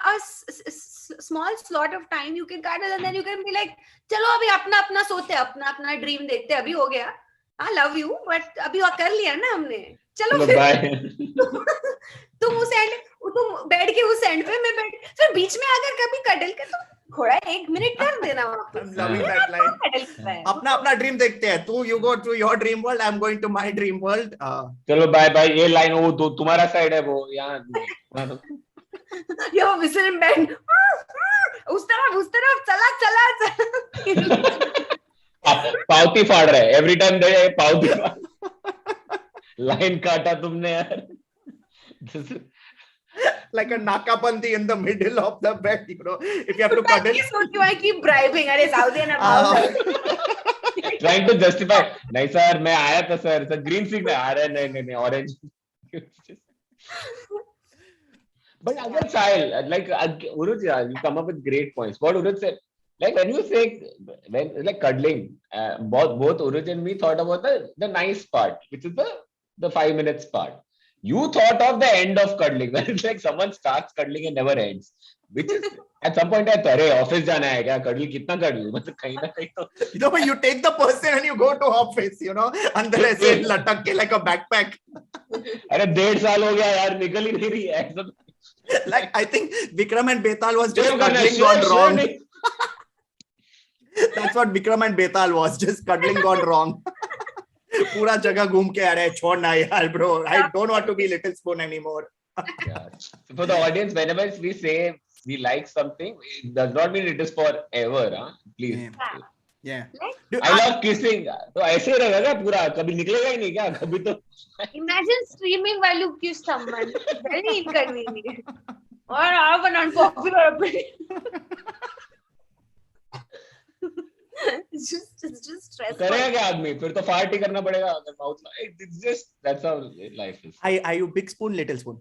small slot of time you can cuddle, and then you can be like, चलो अभी अपना सोते अपना dream देखते अभी हो गया. I love you, but अभी कर लिया ना हमने. चलो फिर तुम उस एंड तुम बेड के उस एंड पे मैं बेड फिर बीच में अगर कभी cuddle के तो थोड़ा 1 मिनट कर देना वापस. I'm loving that line. अपना ड्रीम देखते हैं. तू you go to your dream world, I'm going to my dream world. चलो बाय ये लाइन वो तुम्हारा साइड है वो यहाँ. Yo, whistle in bed. उस तरफ चला. पावती फाड़ रहा है. Every time they पावती लाइन काटा तुमने यार. Like a nakabandi in the middle of the bed, you know. If you have to cuddle. I keep bribing. Are Saudi and trying to justify. नहीं sir, मैं आया था sir. Sir, green signal आ रहा है. नहीं, orange. But again, Sahil, like Urooj, you come up with great points. What Urooj said, like when you say like cuddling, both Urooj and me thought about the nice part, which is the 5 minutes part. You thought of the end of cuddling, where it's like someone starts cuddling and never ends. Which is at some point, office jana hai kya? Cuddle kitna cuddle? Matlab kahin na kahin to. You know, you take the person and you go to office, you know, andar aise latak ke like a backpack. Are 1.5 saal ho gaya yaar, nikal hi nahi rahi hai. Like I think Vikram and Betal was just cuddling gone wrong. That's what Vikram and Betal was, just cuddling gone wrong. पूरा जगह घूम के आ रहे हैं. छोड़ना यार bro, I don't want to be little spoon anymore. Yeah. So for the audience, whenever we say we like something, it does not mean it is forever, huh? Please. Yeah. I love kissing. तो ऐसे रहेगा क्या पूरा? कभी निकलेगा ही नहीं क्या? कभी तो. Imagine streaming while you kiss someone. Very inconvenient. Or I have an unpopular opinion. It's just stressful. करेगा क्या आदमी? फिर तो फार्ट ही करना पड़ेगा अगर mouth. It's just that's how life is. Are you big spoon, little spoon?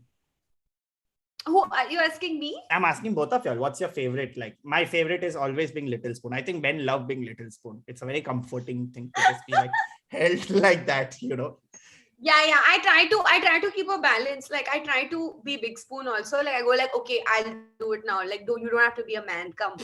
Who are you asking me? I'm asking both of y'all. What's your favorite? Like my favorite is always being little spoon. I think men love being little spoon. It's a very comforting thing to just be like held like that, you know. Yeah. I try to keep a balance. Like I try to be big spoon also. Like I go like, okay, I'll do it now. Like you don't have to be a man. Come.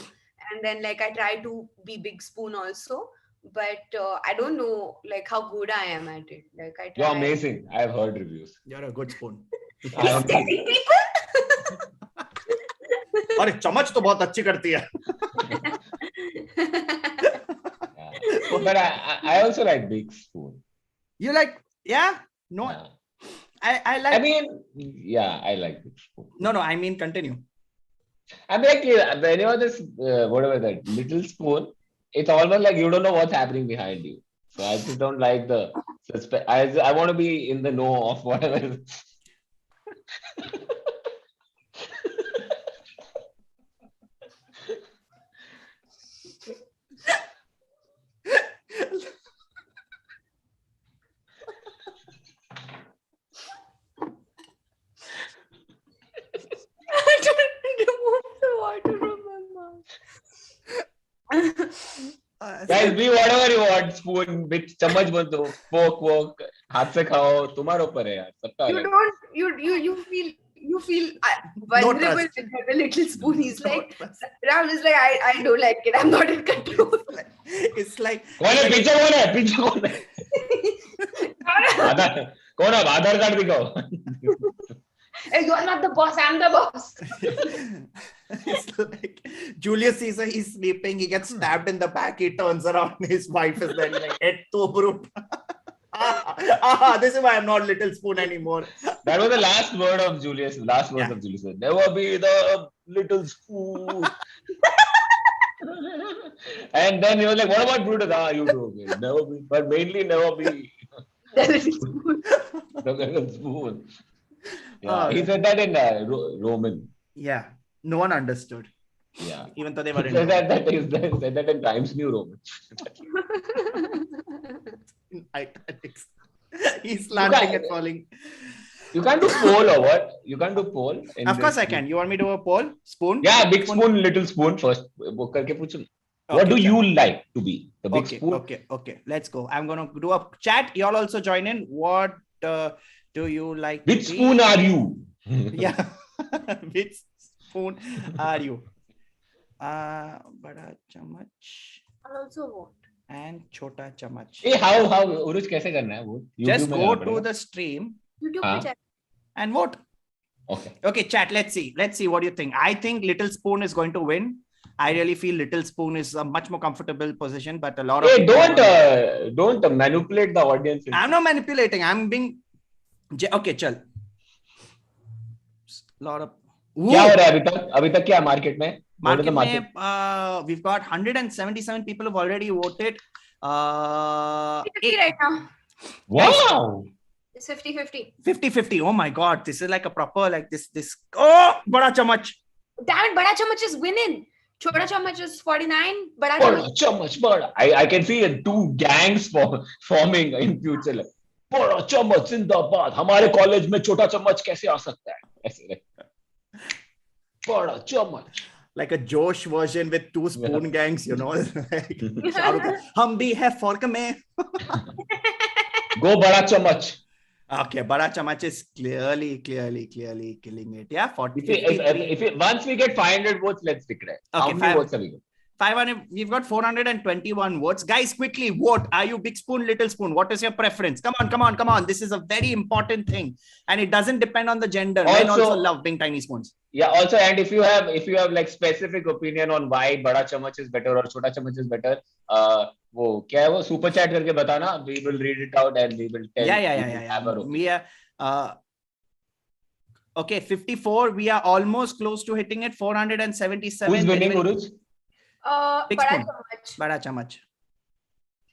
And then like I try to be big spoon also. But I don't know like how good I am at it. Like I try. You're amazing. I've heard reviews. You're a good spoon. He's telling people. अरे चम्मच तो बहुत अच्छी करती है. But I also like big spoon. You like? Yeah. No. Yeah. I like. I mean, yeah, I like big spoon. No. I mean, continue. I'm like whenever this whatever that little spoon, it's almost like you don't know what's happening behind you. So I just don't like the suspense. I want to be in the know of whatever. Guys, be whatever you want. Spoon, big चम्मच बोल दो, fork, हाथ से खाओ, तुम्हारे ऊपर है यार, सबका You अलग. don't. You feel vulnerable trust. with the little spoon. He's No like, trust. Rahul is like, I don't like it. I'm not in control. It's like कौन है पीछे कौन है? कौन है? आधार कार्ड दिखाओ. Hey, you are not the boss. I'm the boss. it's like Julius Caesar, he's sleeping, he gets stabbed in the back, he turns around, his wife is there, like, "Et to brute." This is why I'm not little spoon anymore. That was the last word of Julius. Last words of Julius. Never be the little spoon. And then he was like, "What about Brutus?" You do. Okay. Never be, but mainly never be The little spoon. the little spoon. Yeah, he said that in Roman. Yeah, no one understood. Yeah, even though they were he in said that in Times New Roman. in italics. He's slanting and falling. You can't do poll or what? You can't do poll. Of course I can. You want me to do a poll? Spoon? Yeah, big spoon, little spoon first. वो करके पूछो. What do you like to be? The big spoon? Okay. Let's go. I'm going to do a chat. Y'all also join in. What do you like? Which spoon are you? Yeah. Which spoon are you? Bada chamach. I'll also vote. And chota chamach. Hey, how Urooj कैसे करना है वो? Just go to the stream. YouTube chat. And vote. Okay, chat. Let's see what you think. I think Little Spoon is going to win. I really feel Little Spoon is a much more comfortable position, but a lot of don't manipulate the audience. I'm not manipulating. I'm being okay. Chal. Lot of. क्या हो रहा है अभी तक क्या market में? Market में, we've got 177 people who've already voted. 50 right now. Wow. It's 50-50. 50-50. Oh my God. This is like a proper, like this. Oh, Bada Chamach. Damn it, Bada Chamach is winning. Chota Chamach is 49. Bada Chamach. I can see two gangs forming in future. Like, Bada Chamach Zindabad. हमारे college में छोटा चम्मच कैसे आ सकता है? ऐसे Bada Chamach. Like a Josh version with two spoon gangs, you know. हम भी है fork में. Go Bada Chamach. Okay, Bada Chamach is clearly killing it. Yeah, 40. If once we get 500 votes, let's declare. Okay, how many votes have we got? 500. We've got 421 votes. Guys, quickly vote. Are you big spoon, little spoon? What is your preference? Come on. This is a very important thing, and it doesn't depend on the gender. Men also love being tiny spoons. Yeah. Also, and if you have like specific opinion on why Bada Chamach is better or Chota Chamach is better, वो क्या है वो super chat करके बताना. We will read it out and we will tell. Yeah. We are. Okay, 54. We are almost close to hitting it. 477. Who's winning, Urooj? Bada Chamach.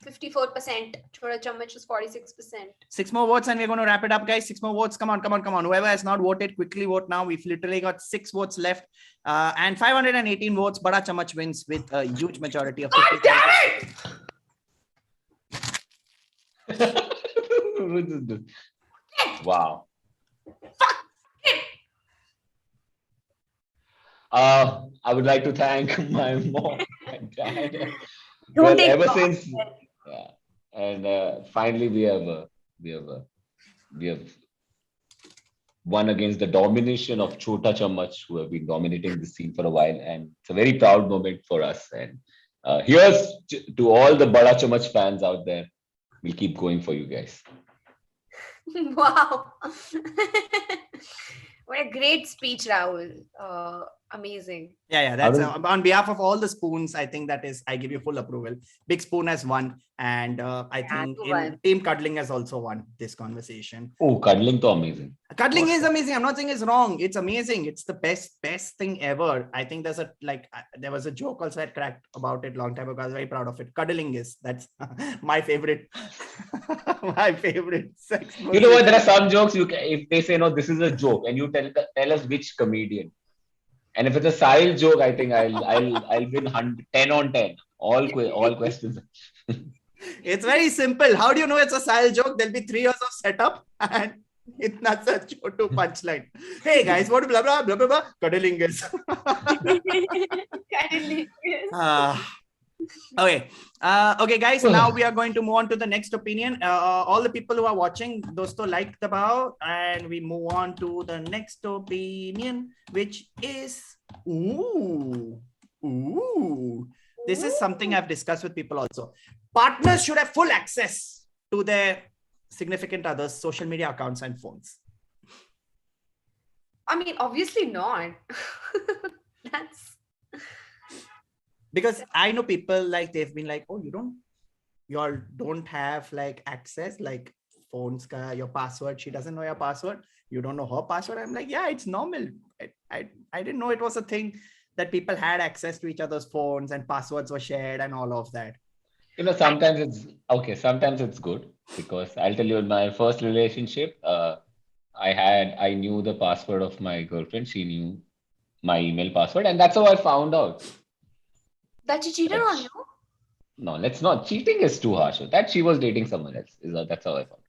54%. Chota Chamach is 46%. 6 more votes and we're going to wrap it up, guys. 6 more votes. Come on. Whoever has not voted, quickly vote now. We've literally got 6 votes left. And 518 votes. Bada Chamach wins with a huge majority of 50%. God damn it! Wow. I would like to thank my mom and dad. Well, ever since, and finally we have won against the domination of Chota Chamach, who have been dominating the scene for a while, and it's a very proud moment for us. And here's to all the Bada Chamach fans out there. We'll keep going for you guys. Wow. What a great speech, Rahul. Amazing. Yeah. That's on behalf of all the spoons. I think I give you full approval. Big Spoon has won, and I think Team Cuddling has also won this conversation. Oh, Cuddling to amazing. Cuddling is amazing. I'm not saying it's wrong. It's amazing. It's the best thing ever. I think there was a joke also I cracked about it long time ago. I was very proud of it. Cuddling that's my favorite. My favorite sex. You know what? There are some jokes if they say no, this is a joke, and you tell us which comedian. And if it's a Sahil joke, I think I'll win 10 on 10. All questions. It's very simple. How do you know it's a Sahil joke? There'll be 3 years of setup and it's not such a punchline. Hey guys, what blah blah blah blah blah. Cuddling is. Cuddling is. Okay. Okay, guys. Now we are going to move on to the next opinion. All the people who are watching, dosto like dabao, and we move on to the next opinion, which is This is something I've discussed with people also. Partners should have full access to their significant others' social media accounts and phones. I mean, obviously not. That's because I know people like they've been like, oh, you all don't have like access, like phones ka your password. She doesn't know your password. You don't know her password. I'm like, yeah, it's normal. I didn't know it was a thing that people had access to each other's phones and passwords were shared and all of that. Sometimes it's okay. Sometimes it's good because I'll tell you, in my first relationship, I knew the password of my girlfriend. She knew my email password, and that's how I found out. That she cheated on you? No, let's not. Cheating is too harsh. That she was dating someone else. That's how I found.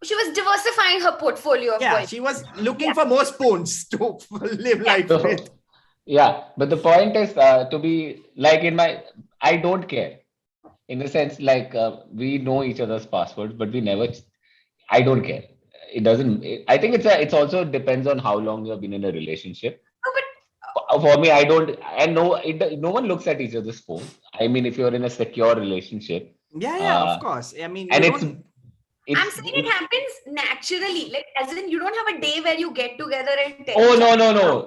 She was diversifying her portfolio. Yeah, she was looking for more spoons to live life with. Yeah, but the point is to be like I don't care. In the sense, like we know each other's passwords, but I don't care. It doesn't. I think it's also depends on how long you have been in a relationship. For me, I don't. And no one looks at each other's phone. I mean, if you're in a secure relationship. Yeah, of course. I mean, and I'm saying it happens naturally. Like, as in, you don't have a day where you get together and tell. Oh,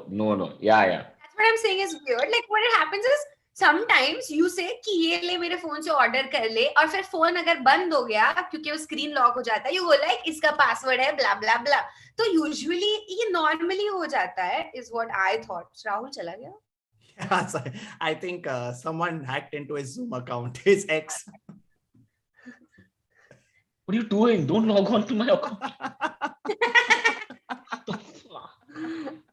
no. Yeah. That's what I'm saying is weird. Like, what happens is, sometimes you say कि ये ले मेरे phone से order कर ले और फिर phone अगर बंद हो गया क्योंकि वो स्क्रीन लॉक हो जाता है, you go like इसका पासवर्ड है blah blah blah. तो usually ये normally हो जाता है is what I thought. Rahul चला गया? Yeah, so I think someone hacked into his Zoom account, his ex. What are you doing? Don't log on to my account.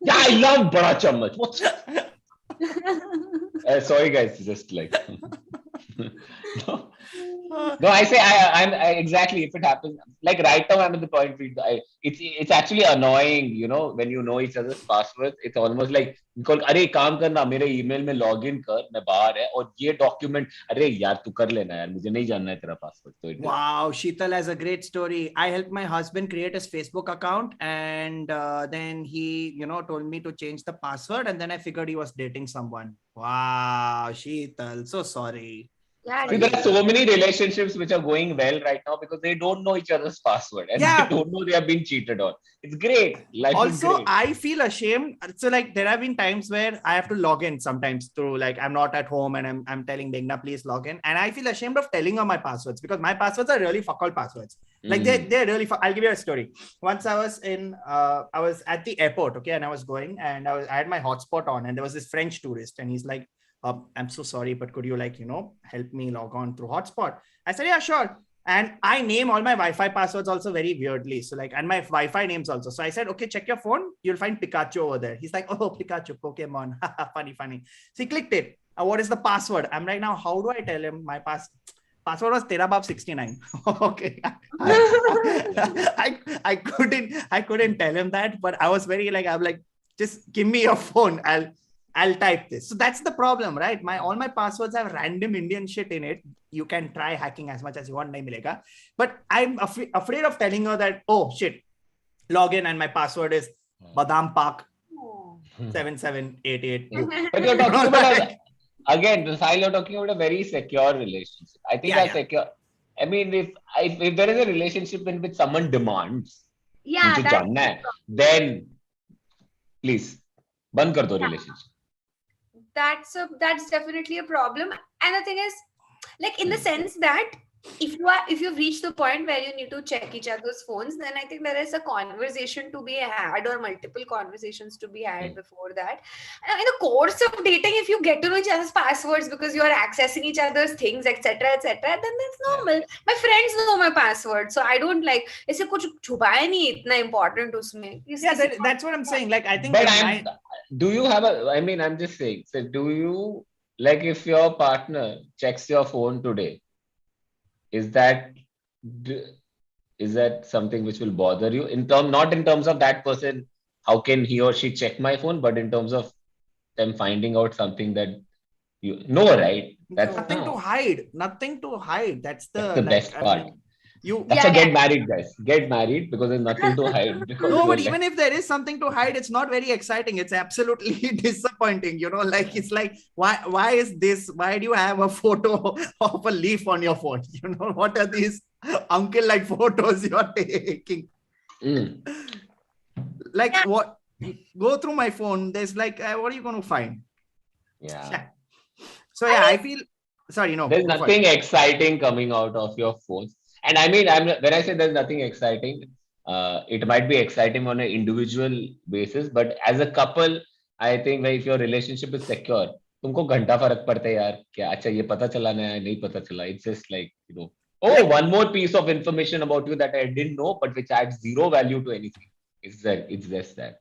Yeah, I love Bada Chammach. What's sorry guys, just like no, I say I'm exactly, if it happens like right now I'm at the point where it's actually annoying, when you know each other's passwords. It's almost like अरे काम करना मेरे email में login कर, मैं बाहर है और ये document अरे यार तू कर लेना यार, मुझे नहीं जानना है तेरा password. So wow, Sheetal has a great story. I helped my husband create his Facebook account, and then he told me to change the password, and then I figured he was dating someone. Wow, Sheetal, so sorry. Yeah, see, there are so many relationships which are going well right now because they don't know each other's password and they don't know they have been cheated on. It's great. Life also, is great. I feel ashamed. So like there have been times where I have to log in sometimes through like I'm not at home and I'm telling Degna, please log in. And I feel ashamed of telling her my passwords because my passwords are really fuck all passwords. Like they're really I'll give you a story. Once I was at the airport, okay, and I was going and I had my hotspot on and there was this French tourist and he's like, I'm so sorry, but could you help me log on through hotspot? I said, yeah, sure. And I name all my Wi-Fi passwords also very weirdly. So and my Wi-Fi names also. So I said, okay, check your phone. You'll find Pikachu over there. He's like, oh, Pikachu, Pokemon. funny. So he clicked it. What is the password? I'm like, now, how do I tell him my password was Tera Baap 69. Okay. I couldn't tell him that, but I was very I'm like, just give me your phone. I'll type this. So that's the problem, right? All my passwords have random Indian shit in it. You can try hacking as much as you want, nahi milega. But I'm afraid of telling her that, oh shit, log in and my password is Badam Park 77882. But you're talking about again, Sahil, you're talking about a very secure relationship. I think that's secure. I mean, if there is a relationship in which someone demands, then please, ban kar do relationship. That's definitely a problem. And the thing is, like, in the sense that if you've reached the point where you need to check each other's phones, then I think there is a conversation to be had or multiple conversations to be had before that. And in the course of dating, if you get to know each other's passwords because you are accessing each other's things, etc., then that's normal. My friends know my password, so I don't ऐसे कुछ छुपाया नहीं इतना important उसमें. Yeah, that's what I'm saying. Like, I think. But do you have I'm just saying. So do you if your partner checks your phone today? Is that something which will bother you not in terms of that person, how can he or she check my phone, but in terms of them finding out something that You know, right? That's nothing to hide. Nothing to hide. That's the best part. That's get married, guys. Get married because there's nothing to hide. No, but even if there is something to hide, it's not very exciting. It's absolutely disappointing. Like it's like, why is this? Why do you have a photo of a leaf on your phone? What are these uncle-like photos you're taking? Like what? Go through my phone. There's like, what are you going to find? Yeah. So I feel. Sorry, no. There's nothing exciting coming out of your phone. And I mean, when I say there's nothing exciting, it might be exciting on an individual basis, but as a couple, I think if your relationship is secure, तुमको घंटा फर्क पड़ता है यार क्या अच्छा ये पता चला ना नहीं पता चला. It's just like, one more piece of information about you that I didn't know, but which adds zero value to anything. It's just that.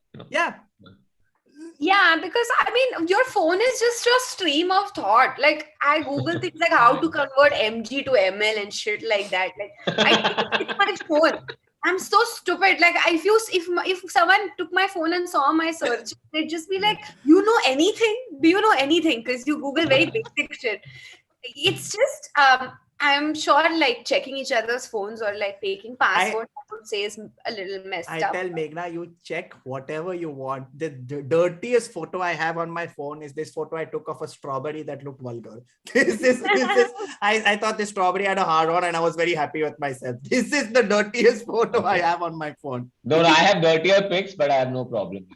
Yeah, because I mean, your phone is just a stream of thought. Like I Google things like how to convert MG to ML and shit like that. Like it's my phone. I'm so stupid. Like if someone took my phone and saw my search, they'd just be like, "You know anything? Do you know anything?" Because you Google very basic shit. It's just I'm sure like checking each other's phones or like taking passwords, I would say is a little messed up. I tell Meghna, you check whatever you want. The dirtiest photo I have on my phone is this photo I took of a strawberry that looked vulgar. This is I thought the strawberry had a hard on and I was very happy with myself. This is the dirtiest photo I have on my phone. No, I have dirtier pics, but I have no problem.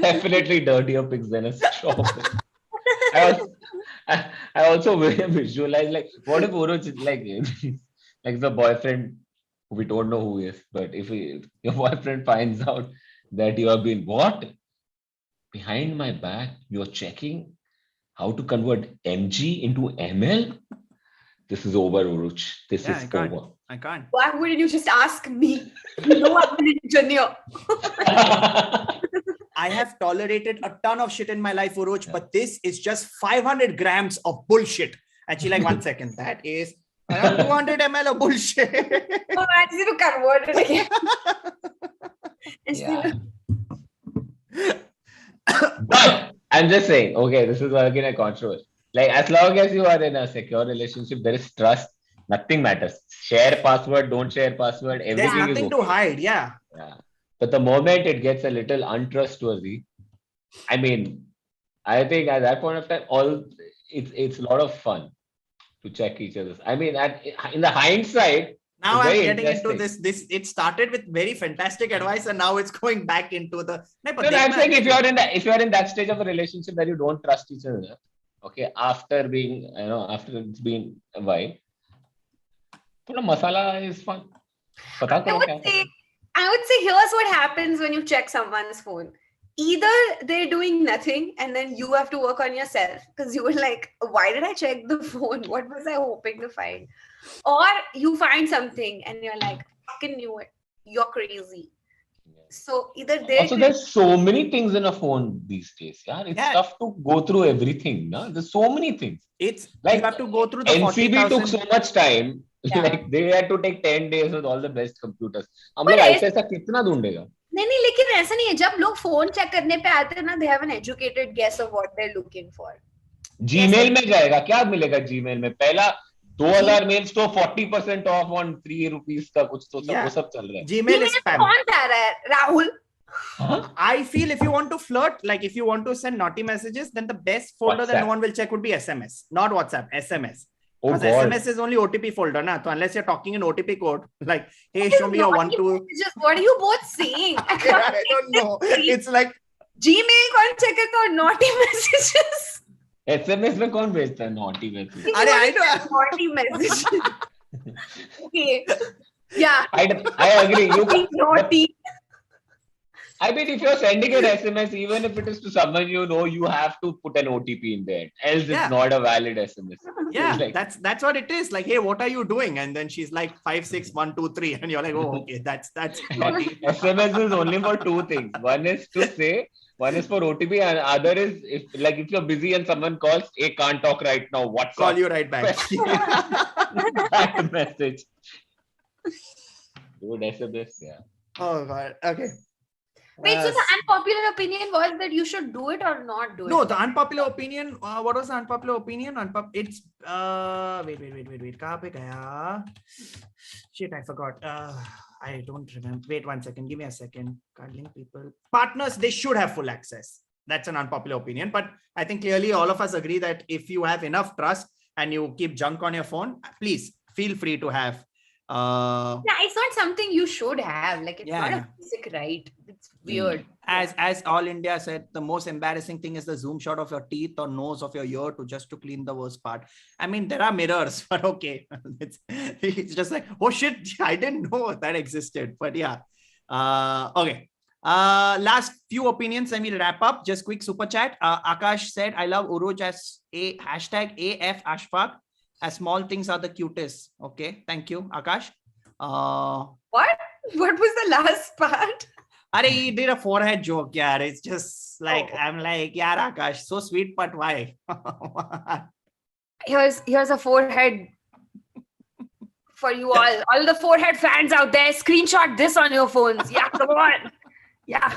Definitely dirtier pics than a strawberry. I also visualize like what if Urooj is like the boyfriend we don't know who he is, but if your boyfriend finds out that you have been behind my back, you're checking how to convert MG into ML. This is over, Urooj. This is over. I can't. Why wouldn't you just ask me? You know I'm an engineer. I have tolerated a ton of shit in my life, Urooj, but this is just 500 grams of bullshit. Actually, like 1 second. That is around 200 ml of bullshit. Oh, I just need to convert it again. But I'm just saying, okay, this is again a controversy. Like as long as you are in a secure relationship, there is trust. Nothing matters. Share password, don't share password. Everything There's nothing to hide. Yeah. But the moment it gets a little untrustworthy, I mean, I think at that point of time, it's a lot of fun to check each other's. I mean, in the hindsight, now I'm getting into this. It started with very fantastic advice, and now it's going back into the. I'm saying if you're in that stage of a relationship that you don't trust each other, okay, after it's been a while, put a masala is fun. I would say here's what happens when you check someone's phone. Either they're doing nothing and then you have to work on yourself because you were like, why did I check the phone? What was I hoping to find? Or you find something and you're like, fucking knew it. You're crazy. So either there's so many things in a phone these days. Yeah, it's tough to go through everything. No? There's so many things. It's like you have to go through the NCB took so much time. Yeah. Like they had to take 10 days with all the best computers. हम लोग ऐसा कितना ढूंढेगा? नहीं लेकिन ऐसा नहीं है जब लोग फोन चेक करने पे आते हैं ना they have an educated guess of what they're looking for. Gmail में जाएगा क्या मिलेगा Gmail में पहला 2000 मेल्स तो 40% ऑफ ऑन 3 रुपीस का कुछ तो वो सब चल रहा है. Gmail is spam. कौन जा रहा है Rahul? I feel if you want to flirt, like if you want to send naughty messages, then the best folder that no one will check would be SMS, not WhatsApp. SMS. Because SMS is only OTP folder, na? So unless you're talking in OTP code, like, hey, show me your 1, 2. What are you both saying? I don't know. It's like Gmail कौन check करता है naughty messages? SMS में कौन भेजता है naughty messages? अरे I don't naughty messages. Okay. Yeah. I agree. You naughty. I mean, if you're sending an SMS, even if it is to someone you know, you have to put an OTP in there. Else it's not a valid SMS. Yeah, like, that's what it is. Like, hey, what are you doing? And then she's like 5, 6, 1, 2, 3. And you're like, oh, okay, that's naughty. SMS is only for 2 things. One is for OTP and other is if you're busy and someone calls, hey, can't talk right now. What's Call you right back. That message. Dude, SMS, yeah. Oh, God. Okay. Wait, so the unpopular opinion was that you should do it or not do it? No, the unpopular opinion. What was the unpopular opinion? It's wait. Kahan pe gaya? Shit, I forgot. I don't remember. Wait 1 second. Give me a second. Cuddling people. Partners, they should have full access. That's an unpopular opinion. But I think clearly all of us agree that if you have enough trust and you keep junk on your phone, please feel free to have. Yeah, it's not something you should have. Like, it's not a basic right. It's weird. As All India said, the most embarrassing thing is the zoom shot of your teeth or nose of your ear to clean the worst part. I mean, there are mirrors, but okay. It's just like, oh shit, I didn't know that existed. But yeah. Okay. Last few opinions and we'll wrap up. Just quick super chat. Akash said, I love Urooj as a hashtag AF Ashfaq. As small things are the cutest. Okay. Thank you, Akash. What? What was the last part? He did a forehead joke, yeah. It's just like, I'm like, yeah, Akash, so sweet, but why? Here's a forehead for you all the forehead fans out there. Screenshot this on your phones. Yeah, come on. Yeah.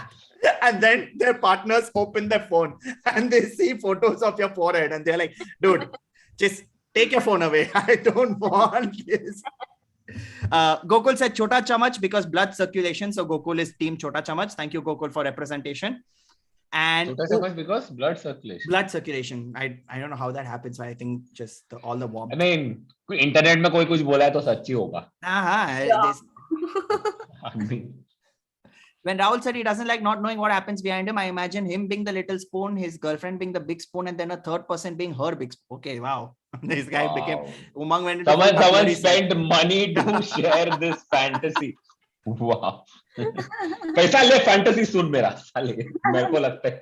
And then their partners open their phone and they see photos of your forehead and they're like, dude, just take your phone away. I don't want this. Gokul said Chota Chamach because blood circulation. So Gokul is team Chota Chamach. Thank you, Gokul, for representation. And Chota Chamach because blood circulation. Blood circulation. I don't know how that happens, but I think just all the warmth. I mean, internet में कोई कुछ बोला है तो सच्ची होगा. I mean, when Rahul said he doesn't like not knowing what happens behind him, I imagine him being the little spoon, his girlfriend being the big spoon, and then a third person being her big spoon. Okay, wow. This guy became Umang went into someone spent money to share this fantasy. Wow. पैसा ले fantasy सुन मेरा साले मेरे को लगता है.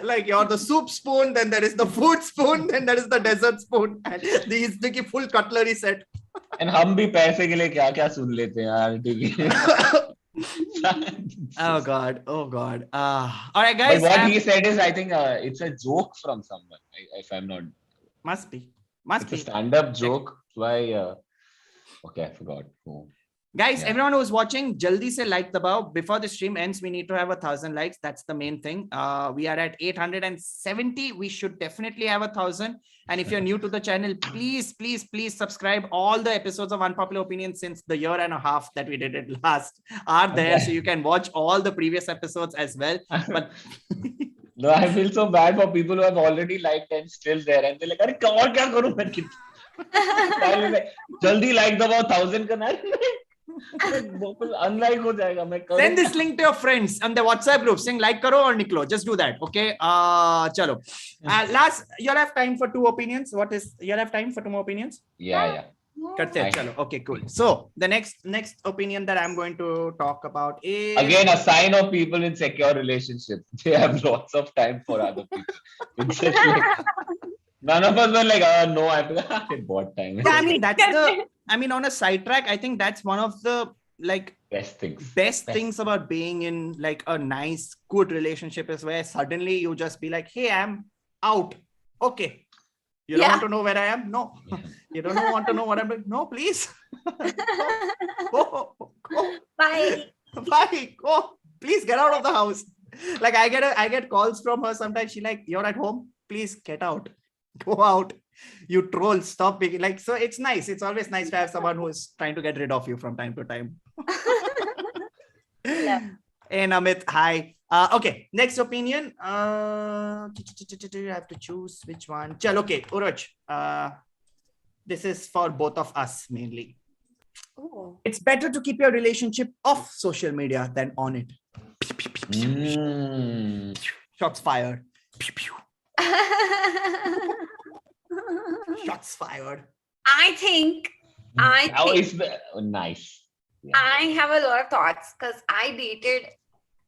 Like you're the soup spoon, then there is the food spoon, then there is the dessert spoon, and these the full cutlery set. And हम भी पैसे के लिए क्या क्या सुन लेते हैं यार, ठीक है. Oh God. All right, guys. But what he said is, I think it's a joke from someone. If I'm not, must be a stand-up joke. Why? Okay, I forgot. Guys, everyone who's watching, jaldi se like dabao. Before the stream ends, we need to have 1,000 likes. That's the main thing. We are at 870. We should definitely have 1,000. And if you're new to the channel, please subscribe. All the episodes of Unpopular Opinions since the year and a half that we did it last are there. So you can watch all the previous episodes as well. But no, I feel so bad for people who have already liked and still there. And they're like, "Arey, और क्या करूं मैं?" Jaldi like dabao 1,000 करना है. Unlike हो जाएगा मैं करूं. Send this link to your friends on the WhatsApp group saying like karo or niklo. Just do that. Okay. Chalo. Last, you'll have time for 2 opinions. You'll have time for 2 more opinions? Yeah. Karte hain, chalo. Okay, cool. So the next opinion that I'm going to talk about is again a sign of people in secure relationships. They have lots of time for other people. It's just like, none of us were like, no, I bought time. Yeah, I mean, on a sidetrack, I think that's one of the like best things about being in like a nice, good relationship is where suddenly you just be like, hey, I'm out. Okay. You don't want to know where I am? No. You don't want to know what I'm doing? No, please. Go. Bye. Go. Please get out of the house. Like I get calls from her sometimes. She's like, you're at home. Please get out. Go out. You troll. Stop being like. So it's nice. It's always nice to have someone who is trying to get rid of you from time to time. And Amit, hi. Okay, next opinion. I have to choose which one. Chal, okay, Urooj. This is for both of us mainly. Ooh. It's better to keep your relationship off social media than on it. Shots fired. Shots fired. I think nice. Yeah. I have a lot of thoughts because I dated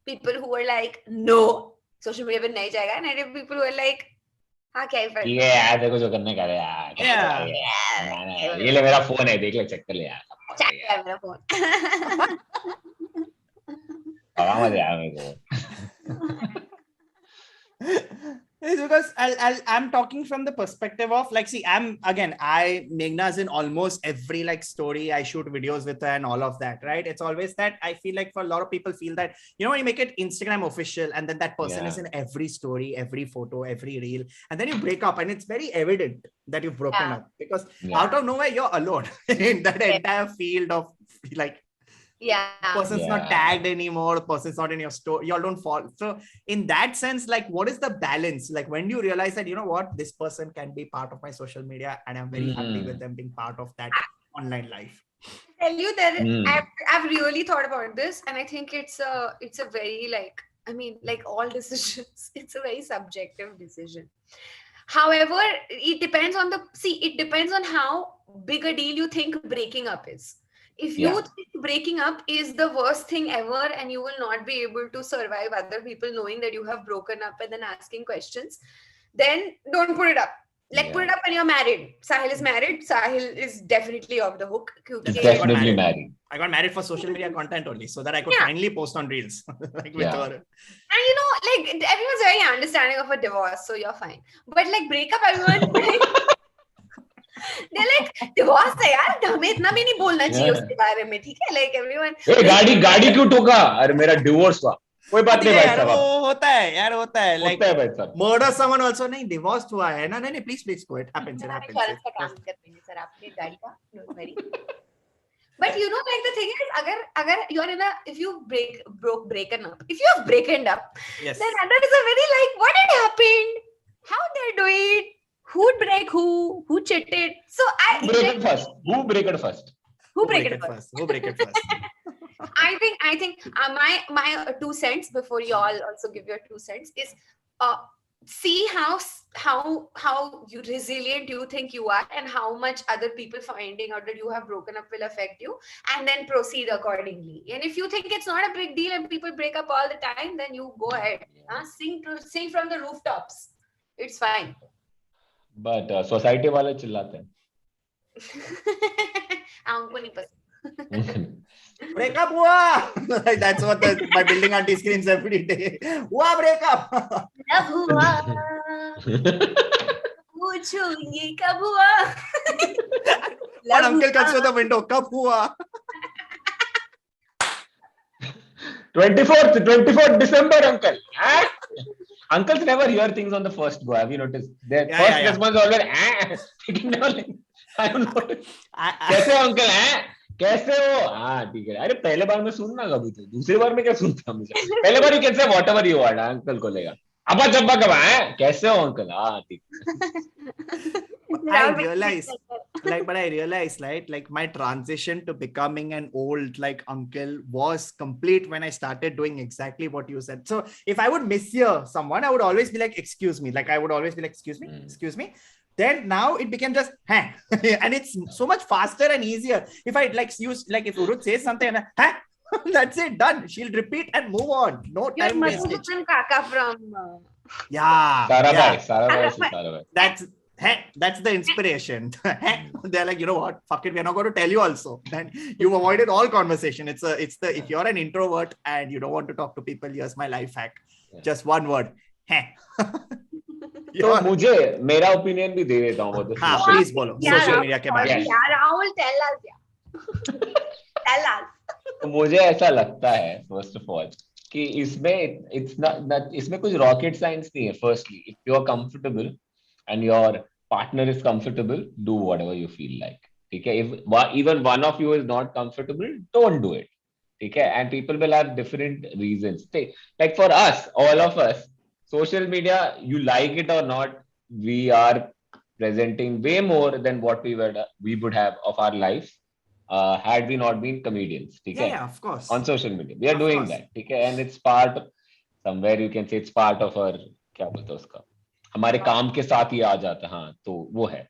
people who were like, no, social media पे नहीं जाएगा, and I dated people who were like, हाँ क्या ही फर्क? Yeah, देखो जो करने का यार. Yeah. ये ले मेरा फोन है, देख ले check कर ले यार. Check कर मेरा फोन. आवाज़ आ मेरे को. because I'm talking from the perspective of like, see, Meghna's in almost every like story. I shoot videos with her and all of that, right? It's always that I feel like for a lot of people feel that, you know, when you make it Instagram official and then that person is in every story, every photo, every reel, and then you break up and it's very evident that you've broken up because out of nowhere you're alone in that entire field of like, person's not tagged anymore, person's not in your story, y'all don't fall. So in that sense, like, what is the balance? Like, when do you realize that, you know what, this person can be part of my social media and I'm very happy with them being part of that online life? I tell you that I've really thought about this, and I think it's a very like, I mean, like all decisions, it's a very subjective decision. However, it depends on how big a deal you think breaking up is. If you think breaking up is the worst thing ever and you will not be able to survive other people knowing that you have broken up and then asking questions, then don't put it up. Like, put it up when you're married. Sahil is married. Sahil is definitely off the hook. He's definitely married. I got married for social media content only, so that I could finally post on reels. Like with her. And you know, like, everyone's very understanding of a divorce, so you're fine. But like breakup, everyone they're like, divorce है यार, हमें इतना भी नहीं बोलना चाहिए उसके बारे में, ठीक है? Like everyone. गाड़ी क्यों ठोका? अरे मेरा डिवोर्स हुआ. कोई बात नहीं भाई साहब. वो होता है. Like murder someone also नहीं, divorced हुआ है ना? नहीं, please go. It happens. Insurance का काम कर देंगे सर आपके गाड़ी का. Don't worry. But you know, like, the thing is, agar you're in if you've broken up, if you have broken up, then that is a very like, what had happened? How they do it? Who'd break who? Who cheated? So Who break it first? Who break it first? I think my 2 cents before you all also give your 2 cents is see how resilient you think you are and how much other people finding out that you have broken up will affect you, and then proceed accordingly. And if you think it's not a big deal and people break up all the time, then you go ahead, sing from the rooftops. It's fine. But society वाले चिल्लाते हैं. हमको नहीं पसंद. Break up हुआ. Like, that's what my building auntie screams every day. हुआ break up. Love हुआ. पूछो ये कब हुआ? One uncle comes through the window. कब हुआ? 24th December, uncle. Uncles never hear things on the first go. Have you noticed? Their first response is always I don't know. कैसे हो uncle? कैसे हो? हाँ ठीक है. अरे पहले बार में सुनना कभी तो दूसरी बार में क्या सुनता मुझे? पहले बार you can say whatever you want. Uncle को लेगा. अब्बा जब्बा कब आए? कैसे हो uncle? हाँ ठीक. I realized, right, like my transition to becoming an old like uncle was complete when I started doing exactly what you said. So if I would mishear someone, I would always be like, excuse me. Like I would always be like, excuse me. Then now it became just, and it's so much faster and easier. If I like use, like if Urooj says something and that's it, done. She'll repeat and move on. No time wasted. Kaka from Sarabhai. That's the inspiration. They're like, you know what? Fuck it, we're not going to tell you also. Then you've avoided all conversation. It's the if you're an introvert and you don't want to talk to people, here's my life hack. Just one word. तो मुझे मेरा opinion भी दे देता हूँ. Please बोलो social media के बारे में. Rahul tell us. तो मुझे ऐसा लगता है फर्स्ट ऑफ ऑल कि इसमें कुछ रॉकेट साइंस नहीं है. Firstly, if you are comfortable and your partner is comfortable, do whatever you feel like. Okay, if even one of you is not comfortable, don't do it. Okay, and people will have different reasons. Like for us, all of us, social media, you like it or not, we are presenting way more than what we would have of our life had we not been comedians. Okay? Yeah, of course. On social media, we are doing that. Okay, and it's part of, somewhere you can say it's part of our क्या बोलते हैं उसका, हमारे काम के साथ ही आ जाता है. हाँ, तो वो है.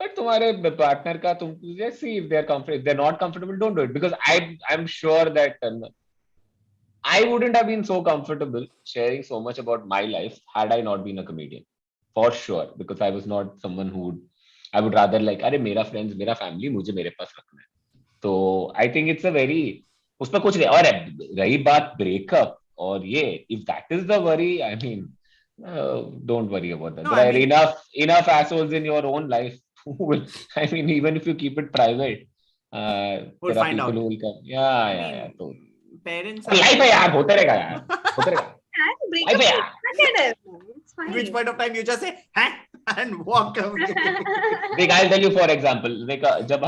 But तुम्हारे पार्टनर का तुम just see if they're not comfortable, don't do it, because I'm sure that I wouldn't have been so comfortable sharing so much about my life had I not been a comedian, for sure, because I was not someone who I would rather like, अरे मेरा friends, मेरा family, मुझे मेरे पास रखना है. तो I think it's a very, उसमें कुछ नहीं. और रही बात breakup और ये, if that is the worry, I mean, Don't worry about that. No, There I are mean, enough assholes in your own life who will. I mean, even if you keep it private, we'll there are find people out. who will come. Yeah, I yeah, yeah. mean, So, parents are life है always. यार, होते रहेगा यार, होते रहेगा. And break Life up है with यार. it's At which fine. point of time you just say, huh? And walk away. Like, I'll tell you for example, like जब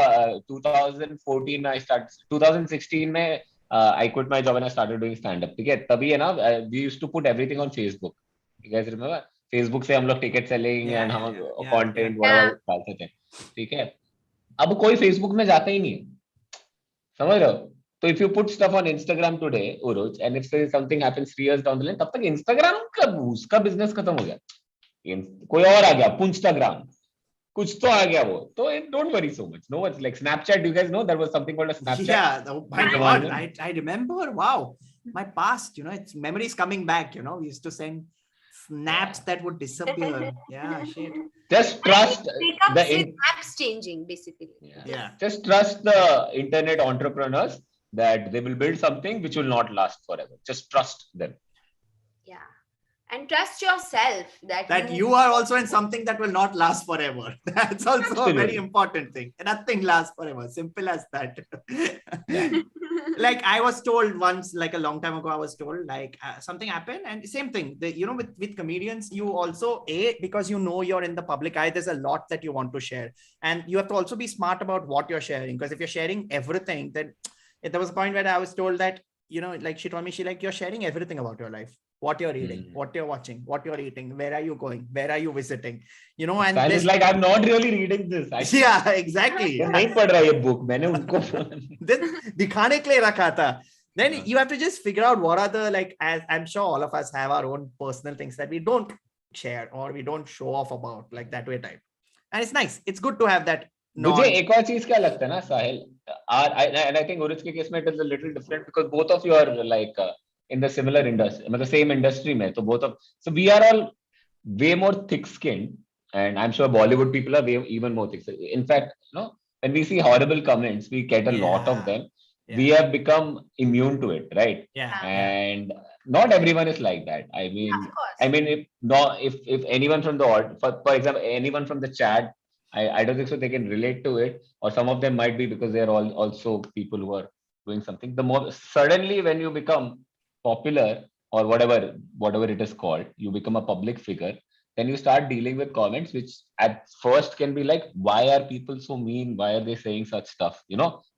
2014 में I start 2016 में I quit my job and I started doing stand up. ठीक है, तभी है ना, we used to put everything on Facebook. You guys remember? Facebook से हम लोग ticket selling Yeah, and yeah, हम yeah, yeah, content yeah. whatever Yeah. डालते थे. ठीक है, अब कोई Facebook में जाता ही नहीं है, समझ रहे हो? तो if you put stuff on Instagram today, Urooj, and if say something happens 3 years down the line, तब तक Instagram का उसका business खत्म हो गया. कोई और आ गया, Punstagram. कुछ तो आ गया वो, तो don't worry so much. No, it's like Snapchat. You guys know there was something called a Snapchat. Yeah, oh my Come God, on. I remember. Wow, my past. It's memories coming back. We used to send snaps that would disappear. Yeah, shit. Just trust Breakups the with apps changing, basically. Yeah. Just trust the internet entrepreneurs that they will build something which will not last forever. Just trust them. Yeah. And trust yourself That you are also in something that will not last forever. That's also a very Absolutely. important thing. Nothing lasts forever. Simple as that. Yeah. Like I was told once, like a long time ago, I was told like something happened, and same thing. With comedians, you also because you're in the public eye. There's a lot that you want to share, and you have to also be smart about what you're sharing. Because if you're sharing everything, then there was a point where I was told that like she told me you're sharing everything about your life. What you're reading, what you're watching, what you're eating, where are you going, where are you visiting, and Style is like, I'm not really reading this. Yeah, exactly. नहीं पढ़ रहा ये book. मैंने उनको दिखाने के लिए रखा था. Then you have to just figure out what are the, like, as I'm sure all of us have our own personal things that we don't share or we don't show off about, like that way type. And it's nice. It's good to have that. मुझे एक और चीज क्या लगता है ना साहिल, and I think Urooj के case में it is a little different because both of you are like in the similar industry, मतलब same industry में, तो so we are all way more thick-skinned, and I'm sure Bollywood people are even more thick-skinned. In fact, when we see horrible comments, we get a lot of them. Yeah. We have become immune to it, right? Yeah. And not everyone is like that. I mean, if anyone from for example, anyone from the chat, I don't think so they can relate to it, or some of them might be because they're all also people who are doing something. The more suddenly when you become popular or whatever it is called, you become a public figure, then you start dealing with comments which at first can be like, why are people so mean? Why are they saying such stuff?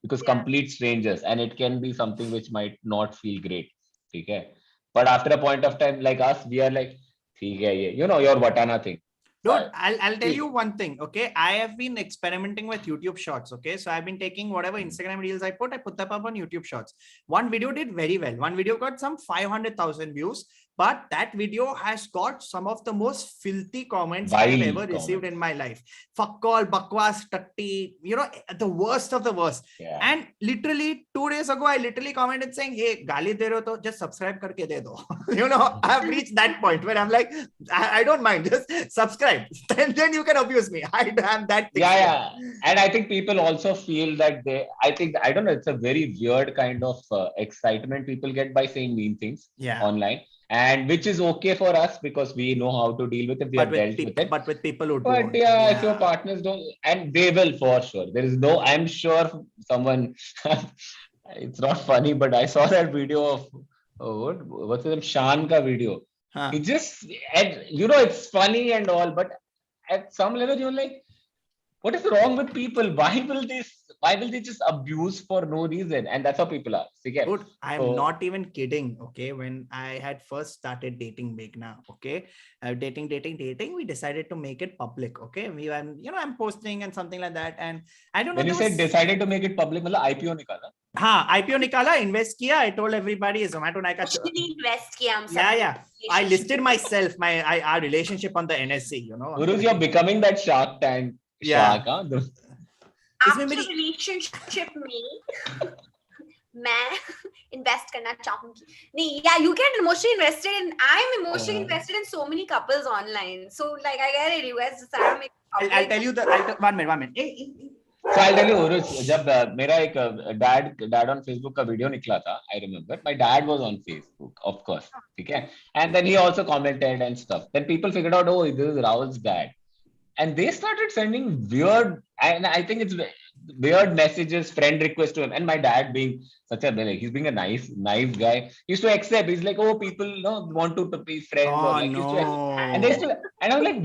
Because complete strangers, and it can be something which might not feel great. Okay? But after a point of time, like us, we are like, your Vatana thing. Dude, I'll tell you one thing, okay? I have been experimenting with YouTube Shorts, okay? So I've been taking whatever Instagram reels I put them up on YouTube Shorts. One video did very well. One video got some 500,000 views, but that video has got some of the most filthy comments I've ever received in my life. Fuck all, bakwas, tatti, the worst of the worst. Yeah. And literally 2 days ago, I literally commented saying, hey, gali de rahe ho to just subscribe karke de do. I've reached that point where I'm like, I don't mind, just subscribe. Then you can abuse me. I am that thing. Yeah. And I think people also feel that I don't know, it's a very weird kind of excitement people get by saying mean things online. And which is okay for us because we know how to deal with it. We have dealt with it. But with people who don't. But if your partners don't, and they will for sure. There is I'm sure someone, it's not funny, but I saw that video of, what's his name? Shan ka video. He just, and it's funny and all, but at some level, you're like, what is wrong with people? Why will they just abuse for no reason? And that's how people are. Dude, I'm not even kidding. Okay. When I had first started dating Meghna, okay, dating, we decided to make it public. Okay. I'm posting and something like that. And I don't know. When you said decided to make it public, IPO nikala. IPO nikala, invest kiya. I told everybody, Zomato Naika. Invest kiya. Yeah. I listed myself, our relationship on the NSE, Urooj, you're becoming that Shark Tank. Yeah. After relationship में मैं invest करना चाहूंगी. नहीं, yeah, you get emotionally invested in. I'm emotionally invested in so many couples online. So like I get it. You guys decide to make. I'll tell you 1 minute. Hey. So I'll tell you, Urooj, जब मेरा एक dad on Facebook का video निकला था, I remember my dad was on Facebook, of course, ठीक है, and then he also commented and stuff. Then people figured out, oh, this is Rahul's dad, and they started sending weird, and I think it's weird messages, friend requests to him. And my dad, being such a like, he's being a nice guy, he used to accept. He's like, oh, people want to be friends, or like, used to accept. And they used to, and I was like,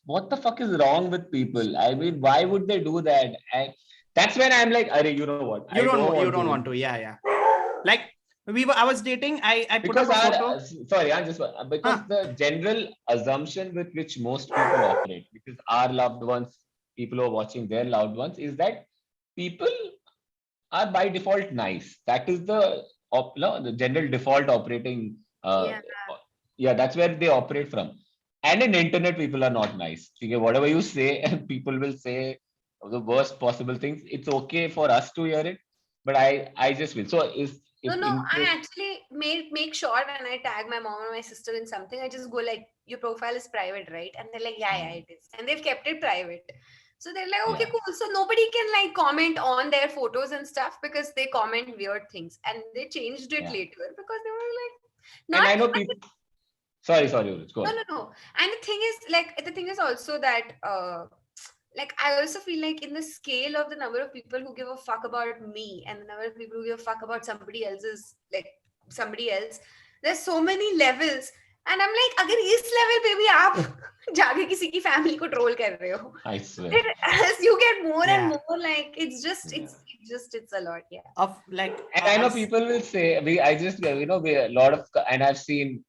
what the fuck is wrong with people? I mean, why would they do that? And that's when I'm like, you know what? You don't want to. Yeah. Like I was dating. I put up a photo. Sorry, I'm just because the general assumption with which most people operate, because our loved ones, people who are watching their loved ones, is that people are by default nice. That is the general default operating. That's where they operate from. And in internet, people are not nice. Okay, whatever you say, people will say the worst possible things. It's okay for us to hear it, but I just will. So I actually make sure when I tag my mom or my sister in something, I just go like, your profile is private, right? And they're like, yeah, it is. And they've kept it private. So they're like, okay, cool. So nobody can like comment on their photos and stuff because they comment weird things. And they changed it later because they were like, and I know people. Sorry, Urooj, go on. No. And the thing is also that, like, I also feel like in the scale of the number of people who give a fuck about me and the number of people who give a fuck about somebody else, there's so many levels. And I'm like, agar is level pe bhi aap jaake kisi ki family ko troll kar rahe ho. I swear. As you get more and more, like, it's a lot. Yeah. Of like, and I know people will say, we a lot of, and I've seen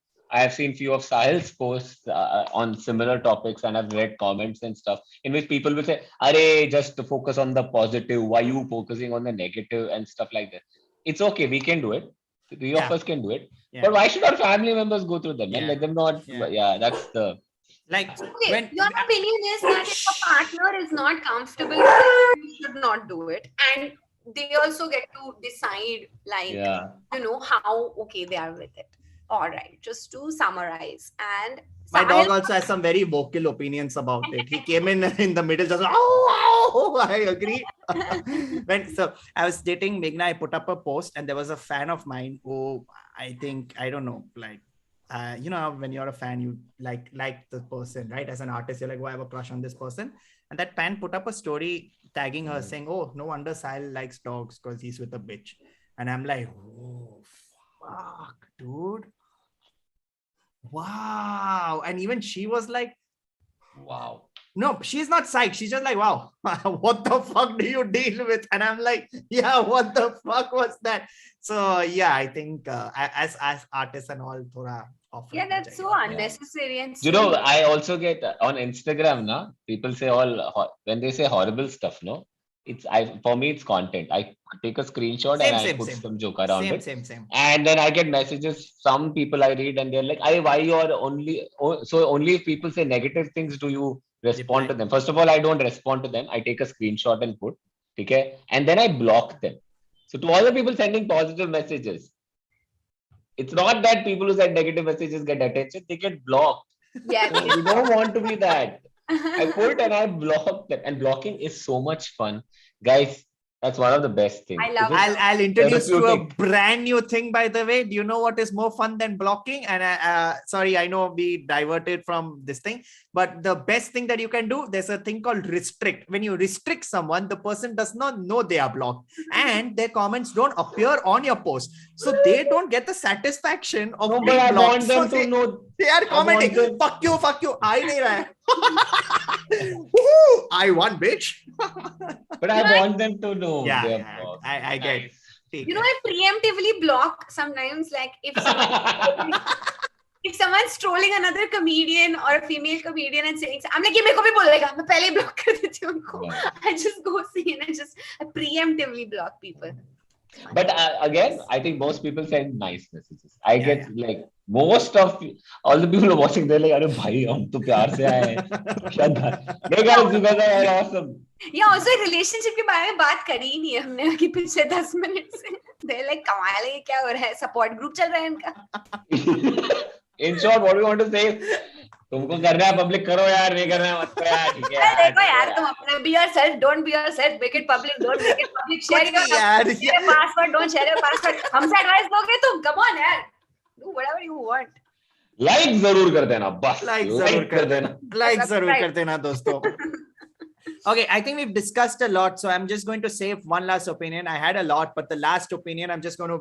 few of Sahil's posts on similar topics, and I've read comments and stuff in which people will say, "Arey, just focus on the positive. Why you focusing on the negative and stuff like that?" It's okay, we can do it. Three of us can do it. But why should our family members go through that? And let them not. That's the. Like, okay, your opinion is that if a partner is not comfortable with it, you should not do it, and they also get to decide, like, how okay they are with it. All right, just to summarize, and my dog also has some very vocal opinions about it. He came in the middle, just I agree. So I was dating Meghna, I put up a post, and there was a fan of mine who I don't know, like, when you're a fan, you like the person, right? As an artist, you're like, oh, I have a crush on this person. And that fan put up a story tagging her saying, oh, no wonder Sahil likes dogs because he's with a bitch. And I'm like, oh, fuck, dude. Wow. And even she was like, wow. No, she's not psyched. She's just like, wow, what the fuck do you deal with? And I'm like, yeah, what the fuck was that? So yeah, I think as artists and all, that's so unnecessary. And so I also get on Instagram, people say when they say horrible stuff, for me it's content. I take a screenshot and I put some joke around it. Same. And then I get messages. Some people I read and they're like, why you are only if people say negative things do you respond to them? First of all, I don't respond to them. I take a screenshot and put, okay, and then I block them. So to all the people sending positive messages, it's not that people who send negative messages get attention, they get blocked. Yeah, so we don't want to be that. I put and I blocked them, and blocking is so much fun, guys. That's one of the best things. I love it. I'll introduce you to a brand new thing, by the way. Do you know what is more fun than blocking? And sorry, I know we diverted from this thing, but the best thing that you can do, there's a thing called restrict. When you restrict someone, the person does not know they are blocked and their comments don't appear on your post. So they don't get the satisfaction of being blocked. I want them to know. They are commenting, fuck you. I nahi raha. I won, bitch. But I want them to know. I get. I preemptively block sometimes, like if someone's trolling another comedian or a female comedian and saying, I'm like, ye mere ko bhi bolega, main pehle block kar deti hu unko. I just go see and I preemptively block people. But again, I think most people send nice messages. I get like most of all the people who are watching, they're like, "Arey bhai, hum to pyar se aaye hain." Hey guys, you guys are awesome. Yeah, also relationship के बारे में बात करी ही नहीं हमने कि पिछले 10 minute से. They're like, कमाल है, क्या हो रहा है? Support group चल रहा है इनका. In short, what we want to say is, तुमको करना है पब्लिक करो यार, नहीं करना है मत करो यार, ठीक है यार। देखो यार, तुम अपने be yourself, don't be yourself, make it public, don't make it public, share your password, don't share your password. हमसे एडवाइस दोगे तुम? Come on यार, do whatever you want. Like जरूर कर देना, बस लाइक जरूर कर देना, लाइक जरूर कर देना दोस्तों. Okay, I think we've discussed a lot, so I'm just going to say one last opinion. I had a lot, but the last opinion,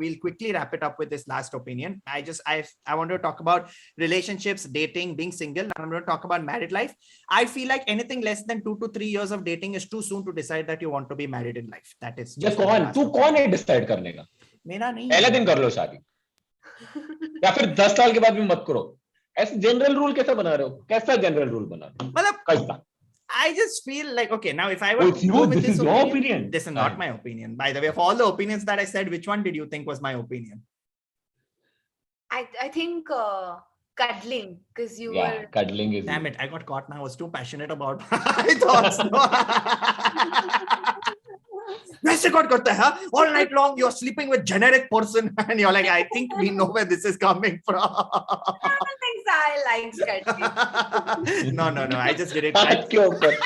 we'll quickly wrap it up with this last opinion. I want to talk about relationships, dating, being single. I'm going to talk about married life. I feel like anything less than 2 to 3 years of dating is too soon to decide that you want to be married in life. That is. तू कौन है decide करने का? मेरा नहीं. पहले दिन कर लो शादी, या फिर 10 साल के बाद भी मत करो. ऐसे जनरल रूल कैसे बना रहे हो? कैसा जनरल रूल बना रहे हो? मतलब कैसा? I just feel like, okay, now if I were to go with this opinion, this is not my opinion. By the way, of all the opinions that I said, which one did you think was my opinion? I think cuddling, because you were... cuddling is... Damn it, I got caught now. I was too passionate about my thoughts. वैसे कौन करता है? All night long you're sleeping with generic person and you're like, I think we know where this is coming from. I don't think I like cuddling. No, I just did it. क्यों पर?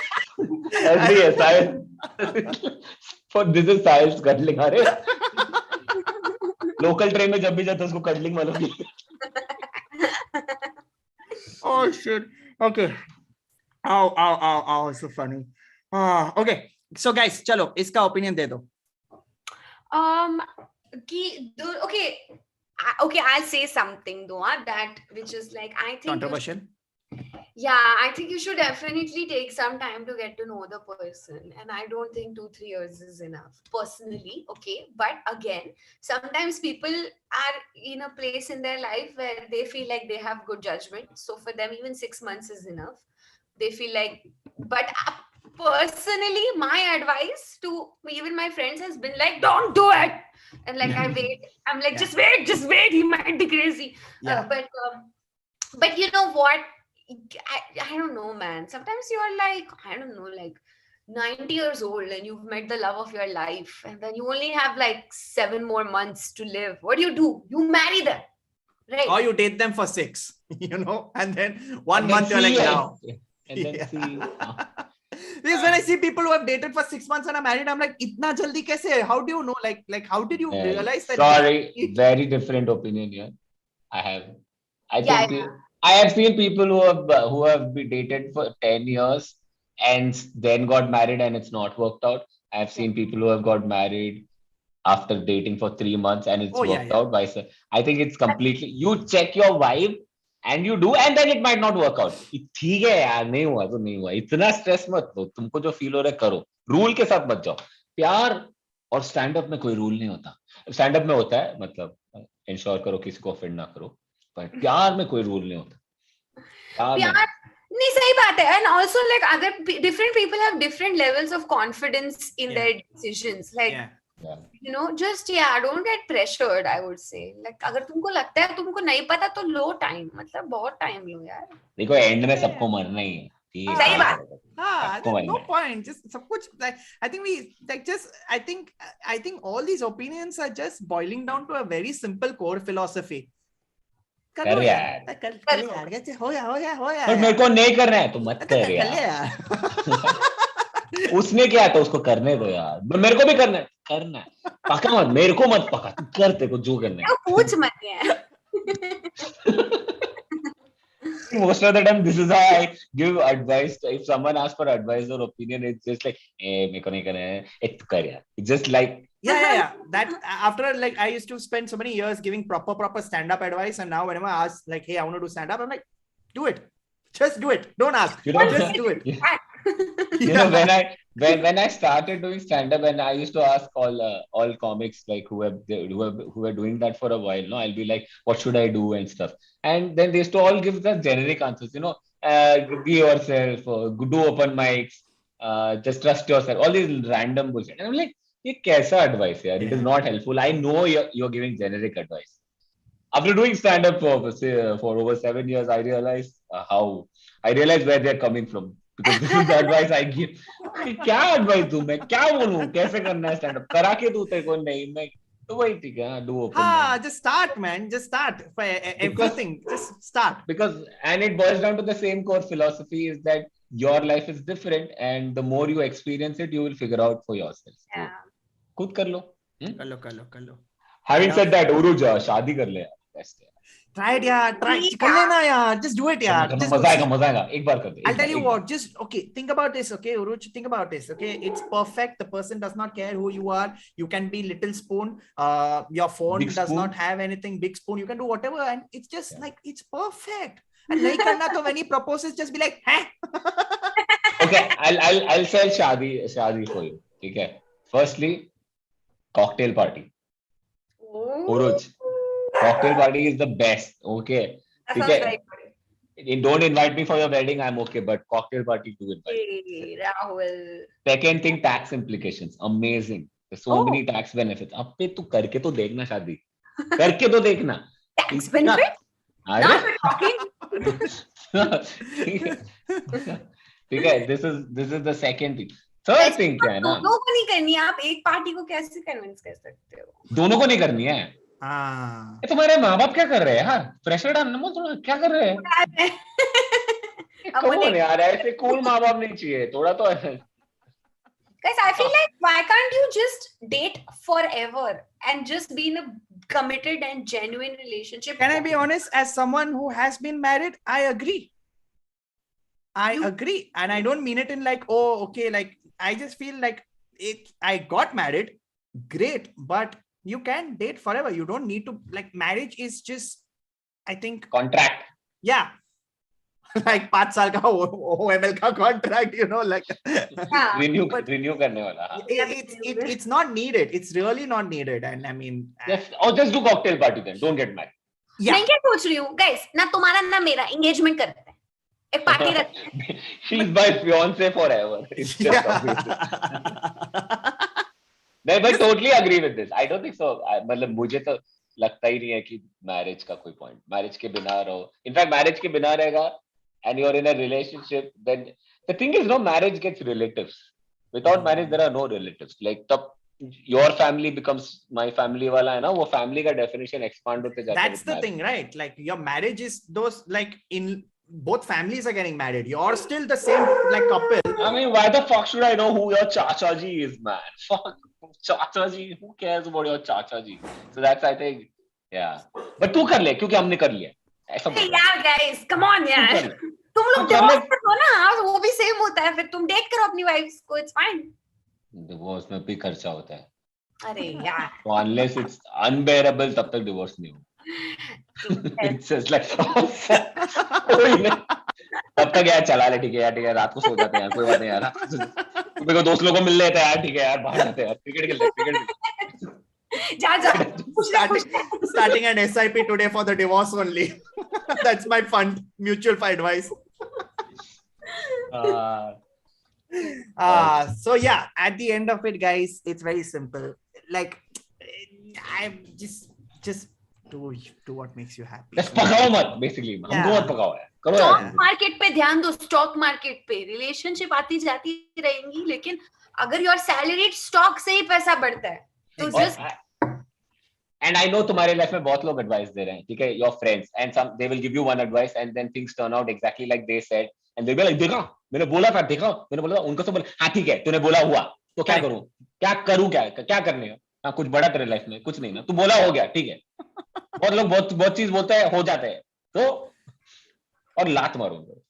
ऐसी है science. For this is science cuddling. अरे local train में जब भी जाता उसको cuddling मालूम. Oh shit. Okay. Ow, it's so funny. Okay. So guys, चलो इसका opinion दे दो. Okay, I'll say something though, that which is like, I think Controversial. I think you should definitely take some time to get to know the person, and I don't think 2-3 years is enough personally. Okay, but again, sometimes people are in a place in their life where they feel like they have good judgment, so for them even 6 months is enough. They feel like, but personally, my advice to even my friends has been like, don't do it. And like, I'm like, just wait, he might be crazy. But you know what? I don't know, man. Sometimes you are like, I don't know, like 90 years old and you've met the love of your life, and then you only have like 7 more months to live. What do? You marry them, right? Or you date them for 6, and then 1 month you're like, now. And then see. Because when I see people who have dated for 6 months and are married, I'm like, itna jaldi kaise? How do you know? Like how did you realize that? Sorry, very different opinion here. I have seen people who have been dated for 10 years and then got married and it's not worked out. I have seen people who have got married after dating for 3 months and it's worked out. I think it's completely, you check your vibe and you do, and then it might not work out. ठीक है यार, नहीं हुआ तो नहीं हुआ, इतना stress मत लो, तुमको जो फील हो रहा है करो, रूल के साथ मत जाओ. प्यार और स्टैंड अप में कोई रूल नहीं होता. स्टैंड अप में होता है, मतलब इंश्योर करो किसी को ऑफेंड ना करो, पर प्यार में कोई रूल नहीं होता. प्यार नहीं, सही बात है. And also like other different people have different levels of confidence in their decisions. Like just don't get pressured, I would say. Like अगर तुमको लगता है तुमको नहीं पता तो लो टाइम, मतलब बहुत टाइम लो यार. देखो एंड में सबको मरना ही है. सही बात. No point. Just सब कुछ, like I think we like just I think all these opinions are just boiling down to a very simple core philosophy. कर यार. हो गया. पर मेरे को नहीं करना है तो मत कर यार. उसने क्या था, उसको करने दो यार. मेरे को भी करना है. पका मत, मेरे को मत पका, तू करते को जो करना है. पूछ मत यार. Most of the time, this is how I give advice. If someone asks for advice or opinion, it's just like, मेरे को नहीं करना है, एक कर यार. It's just like. Yeah. That after like I used to spend so many years giving proper stand-up advice, and now whenever I ask like, hey, I want to do stand-up, I'm like, do it. Just do it. Don't ask. Just do it. You know, when I started doing stand-up, and I used to ask all comics like who were doing that for a while. No, I'll be like, what should I do and stuff, and then they used to all give the generic answers. Be yourself, do open mics, just trust yourself. All these random bullshit, and I'm like, ये कैसा advice यार? It is not helpful. I know you're giving generic advice. After doing stand-up for over 7 years, I realized where they're coming from. Because this is the advice I give. क्या advice दूं मैं? क्या बोलूं? कैसे करना है stand-up? करा के दूं तेरे को नहीं मैं. तो वही ठीक है, do open हाँ, mind. just start, man. Just start for everything. Just start. Because and it boils down to the same core philosophy is that your life is different, and the more you experience it, you will figure out for yourself. Yeah. खुद कर लो. कर लो. Having said that, उरूज शादी कर ले यार. Best है. Try it, yeah. Try. कर लेना यार. Just do it, यार. Just मजा आएगा. एक बार कर दे. I'll tell you what. Just okay. Think about this, okay, Urooj. Think about this, okay. It's perfect. The person does not care who you are. You can be little spoon. Your phone does not have anything. Big spoon. You can do whatever, and it's just like it's perfect. And nahi karna to when he proposes, just be like, "Hey." Okay, I'll sell शादी for you. ठीक है. Firstly, cocktail party. Urooj. Cocktail party is the best. Okay. Okay. Don't invite me for your wedding. I'm okay, but cocktail party do invite. Hey, Rahul. Second thing, tax implications. Amazing. There's so many tax benefits. अब पे तू करके तो देखना शादी. करके तो देखना. Tax benefit? Now we're talking. ठीक है. This is the second thing. Third thing क्या है ना? दोनों को नहीं करनी है. आप एक पार्टी को कैसे कन्विंस कर सकते हो? दोनों को नहीं करनी है. तुम्हारे माँ बाप क्या कर रहे हैं यार? प्रेशर डालना मत. थोड़ा क्या कर रहे हैं? कौन यार? ऐसे कूल माँ बाप नहीं चाहिए. थोड़ा तो Guys, I feel like why can't you just date forever and just be in a committed and genuine relationship? Can I be honest? As someone who has been married, I agree. I agree, and I don't mean it in like, oh, okay, like I just feel like it. I got married, great, but you can date forever. You don't need to, like, marriage is just, I think, contract. Yeah. Like 5 साल का OML का contract, you know, like renew करने वाला. It's not needed. It's really not needed. And I mean, just do cocktail party then. Don't get married. मैं क्या सोच रही हूँ, guys, ना तुम्हारा ना मेरा engagement करते हैं. एक पार्टी रखते हैं. She's my fiance forever. नहीं, but totally agree with this. I don't think so. मतलब मुझे तो लगता ही नहीं है कि marriage का कोई point. Marriage के बिना रहो. In fact, marriage के बिना रहेगा and you're in a relationship, then the thing is, no, marriage gets relatives. Without marriage, there are no relatives. Like your family becomes my family वाला है ना, वो family का definition expand होते जाता है. That's the thing, right? Like your marriage is those, like, in both families are getting married. You're still the same, like, couple. I mean, why the fuck should I know who your chacha-ji is, man? Fuck, chacha-ji. Who cares about your chacha-ji? So that's, I think, yeah. But तू कर ले, क्योंकि हमने कर लिया. Hey, yeah, guys, come on, यार. तुम लोग divorce करो ना, वो भी same होता है. फिर तुम date करो अपनी wives को, it's fine. Divorce में भी खर्चा होता है. अरे यार. So unless it's unbearable, तब तक divorce नहीं होगा. It's just like, तब तक यार चला ले, ठीक है यार, रात को सो जाते हैं यार, कोई बात नहीं यार. मेरे को दोस्त लोगों को मिल लेते हैं यार, ठीक है यार, बाहर जाते हैं यार, क्रिकेट खेलते हैं. Starting an SIP today for the divorce only. That's my fund, mutual fund advice. So yeah, at the end of it, guys, it's very simple. Like, I'm just do what makes you happy. Just पकाओ मत, basically. हमको मत पकाओ यार. करो यार. Stock market पे ध्यान दो. Stock market पे relationship आती जाती रहेंगी, लेकिन अगर your salary stock से ही पैसा बढ़ता है, तो just. And I know तुम्हारे life में बहुत लोग advice दे रहे हैं, ठीक है? Your friends, and some they will give you one advice, and then things turn out exactly like they said, and they'll be like, देखा, मैंने बोला था, देखा, मैंने बोला था, उनको तो बोला, हाँ ठीक है, तूने बोला हुआ, तो क्या करूँ? क्या करने का? हाँ, कुछ बड़ा तेरे लाइफ में, कुछ नहीं ना, तू बोला हो गया, ठीक है? बहुत लोग बहुत चीज बोलते हैं, हो जाते हैं, तो और लात मारूंगा.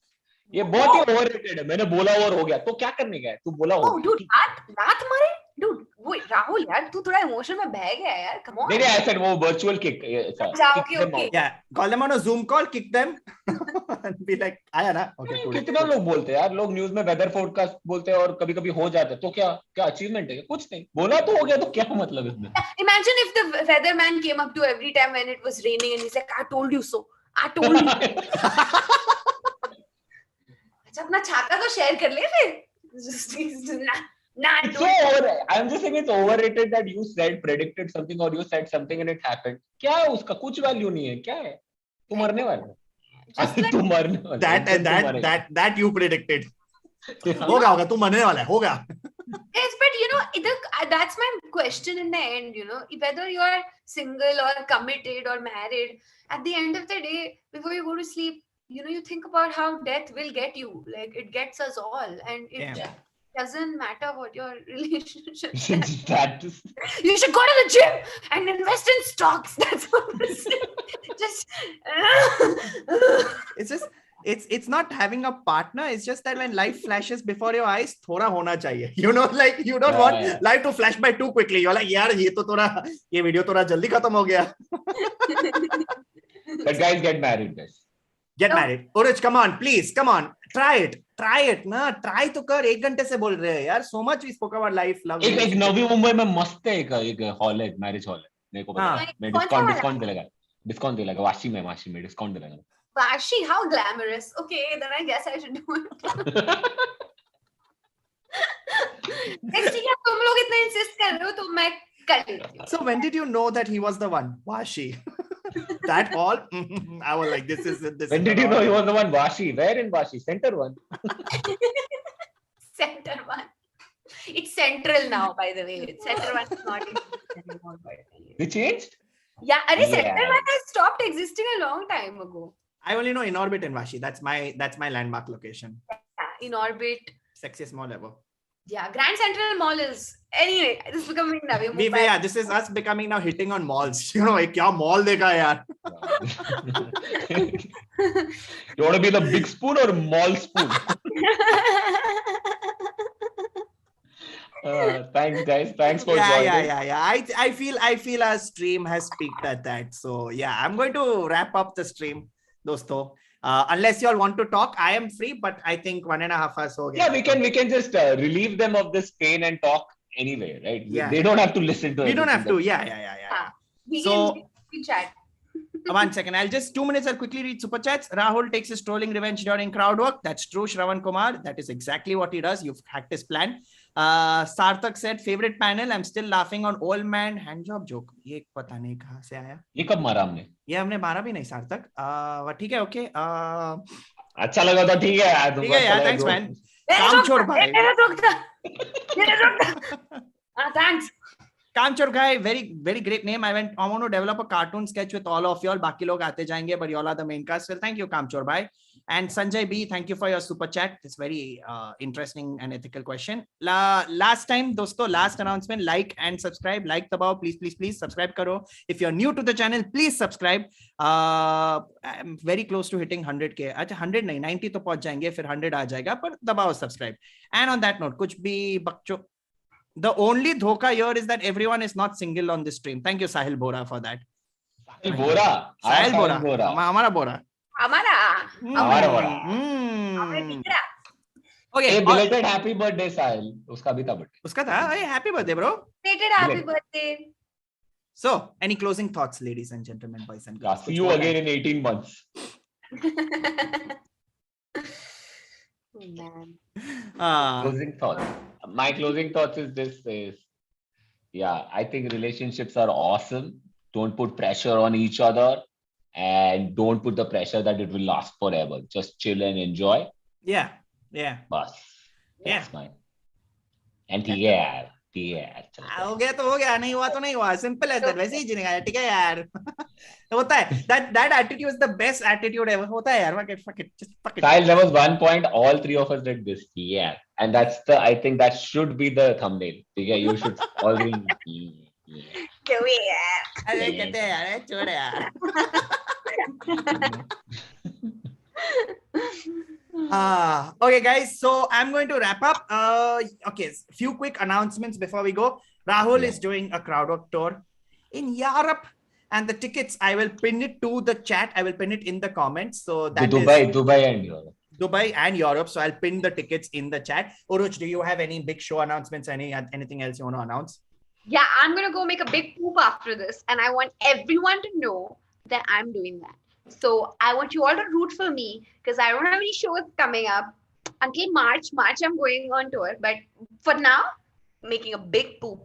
ये बहुत ही ओवररेटेड है. मैंने बोला और हो गया, तो क्या करने का है? तू बोला हो. Dude, लात मारे? Dude, wait, राहुल यार, तू थोड़ा इमोशन में बह गया यार. Come on. नहीं, I said वो virtual kick. Okay. Yeah, call them on a Zoom call, kick them, and be like, आया ना? Okay, cool. कितना लोग बोलते हैं यार, लोग न्यूज में वेदर फोरकास्ट बोलते हैं और कभी-कभी हो जाता है, तो क्या अचीवमेंट है? कुछ नहीं, बोला तो हो गया, तो क्या मतलब इसमें? Imagine if the weatherman came up to every time when it was raining and he's like, I told you so. I told you. अच्छा, अपना छाता तो शेयर कर ले फिर. I'm just saying it's overrated that you predicted something or you said something and it happened. क्या है उसका? कुछ वैल्यू नहीं है. क्या है? तू मरने वाला है. तू मरने वाला है. That you predicted. होगा, तू मरने वाला है, होगा. Yes, but that's my question in the end, whether you're single or committed or married, at the end of the day, before you go to sleep, you think about how death will get you. Like, it gets us all. And it Yeah. doesn't matter what your relationship is. Status. You should go to the gym and invest in stocks. That's what I'm saying. Just It's just it's not having a partner. It's just that when life flashes before your eyes, thoda hona chahiye. Like you don't want life to flash by too quickly. You're like, yaar, ye video thoda jaldi khatam ho gaya. But guys, get married, guys. Get married. Urooj, come on, please, come on. Try it. Na. Try to kar. 1 घंटे से बोल रहे हैं यार. So much we spoke about life, love. एक नवी मुंबई में मस्त है एक हॉल है, मैरिज हॉल है. मेरे को पता है. मैं डिस्काउंट दिलेगा. वाशी में discount दिलेगा. Vashi, how glamorous. Okay, then I guess I should do it. Next year, तुम लोग इतना insist कर रहे हो तो मैं कर लेती हूँ. So when did you know that he was the one? Vashi. That all? I was like, this is. When did you know he was the one? Vashi. Where in Vashi? Center one. Center one. It's central now, by the way. Center one is not anymore. They changed? Yeah, Center one has stopped existing a long time ago. I only know In Orbit and Vashi. That's my landmark location. Yeah, In Orbit. Sexiest mall ever. Yeah, Grand Central Mall is. Anyway, this is becoming Navi Mumbai. Yeah, this is us becoming now hitting on malls. Kya mall dekha yaar? You want to be the big spoon or mall spoon? Thanks, guys. Thanks for joining. Yeah. I feel our stream has peaked at that. So yeah, I'm going to wrap up the stream, dosto. Unless you all want to talk, I am free, but I think 1.5 hours. Yeah, we can just relieve them of this pain and talk anyway, right? Yeah. They don't have to listen to it. We don't have to. Yeah. We can chat. 1 second. I'll just 2 minutes. I'll quickly read super chats. Rahul takes his trolling revenge during crowd work. That's true, Shravan Kumar. That is exactly what he does. You've hacked his plan. Sarthak said, favorite panel. I'm still laughing on old man handjob joke. ये पता नहीं कहाँ से आया. ये कब मारा हमने? ये हमने मारा भी नहीं सार्थक. ठीक है, okay. अच्छा लगा तो ठीक है यार. ठीक है यार, thanks man. कामचोर भाई. Thanks. Kamchor guy, very, very great name. I want to develop a cartoon sketch with all of y'all. Baki log aate jayenge, but y'all are the main cast. Well, thank you, Kamchor bhai. And Sanjay B, thank you for your super chat. It's very interesting and ethical question. Last time, dosto, last announcement, like and subscribe. Like dabao, please subscribe karo. If you're new to the channel, please subscribe. I'm very close to hitting 100k. Acha 100 nahi, 90 to pahunch jayenge, fir 100 aa jayega, but dabao subscribe. And on that note, kuch bhi bakcho. The only dhoka here is that everyone is not single on this stream. Thank you, Sahil Bora, for that. Sahil Bora? Sahil Bora. Hamara Bora. Hamara Bora. Okay. Hey, belated happy birthday, Sahil. Uska bhi tha birthday. Uska tha? Hey, happy birthday, bro. Belated happy birthday. So, any closing thoughts, ladies and gentlemen, boys and girls? See you again in 18 months. Oh, man. Closing thoughts. My closing thoughts is this I think relationships are awesome. Don't put pressure on each other and don't put the pressure that it will last forever. Just chill and enjoy. Yeah. Bas. Yeah. That's mine. And TR. हो गया तो हो गया, नहीं हुआ तो नहीं हुआ. Simple as that. वैसे ही जीने का, ठीक है यार. होता है. That attitude is the best attitude ever. होता है यार. Fuck it. Just fuck it. Kyle, there was one point all three of us did this. Yeah. And I think that should be the thumbnail. Okay, you should always. क्यों यार? अरे कहते हैं यार, छोड़ यार. Okay, guys. So I'm going to wrap up. Okay, few quick announcements before we go. Rahul is doing a crowdwork tour in Europe, and the tickets I will pin it to the chat. I will pin it in the comments. So that Dubai and Europe. Dubai and Europe. So I'll pin the tickets in the chat. Urooj, do you have any big show announcements? Anything else you want to announce? Yeah, I'm gonna go make a big poop after this, and I want everyone to know that I'm doing that. So I want you all to root for me because I don't have any shows coming up until March. I'm going on tour, but for now, making a big poop.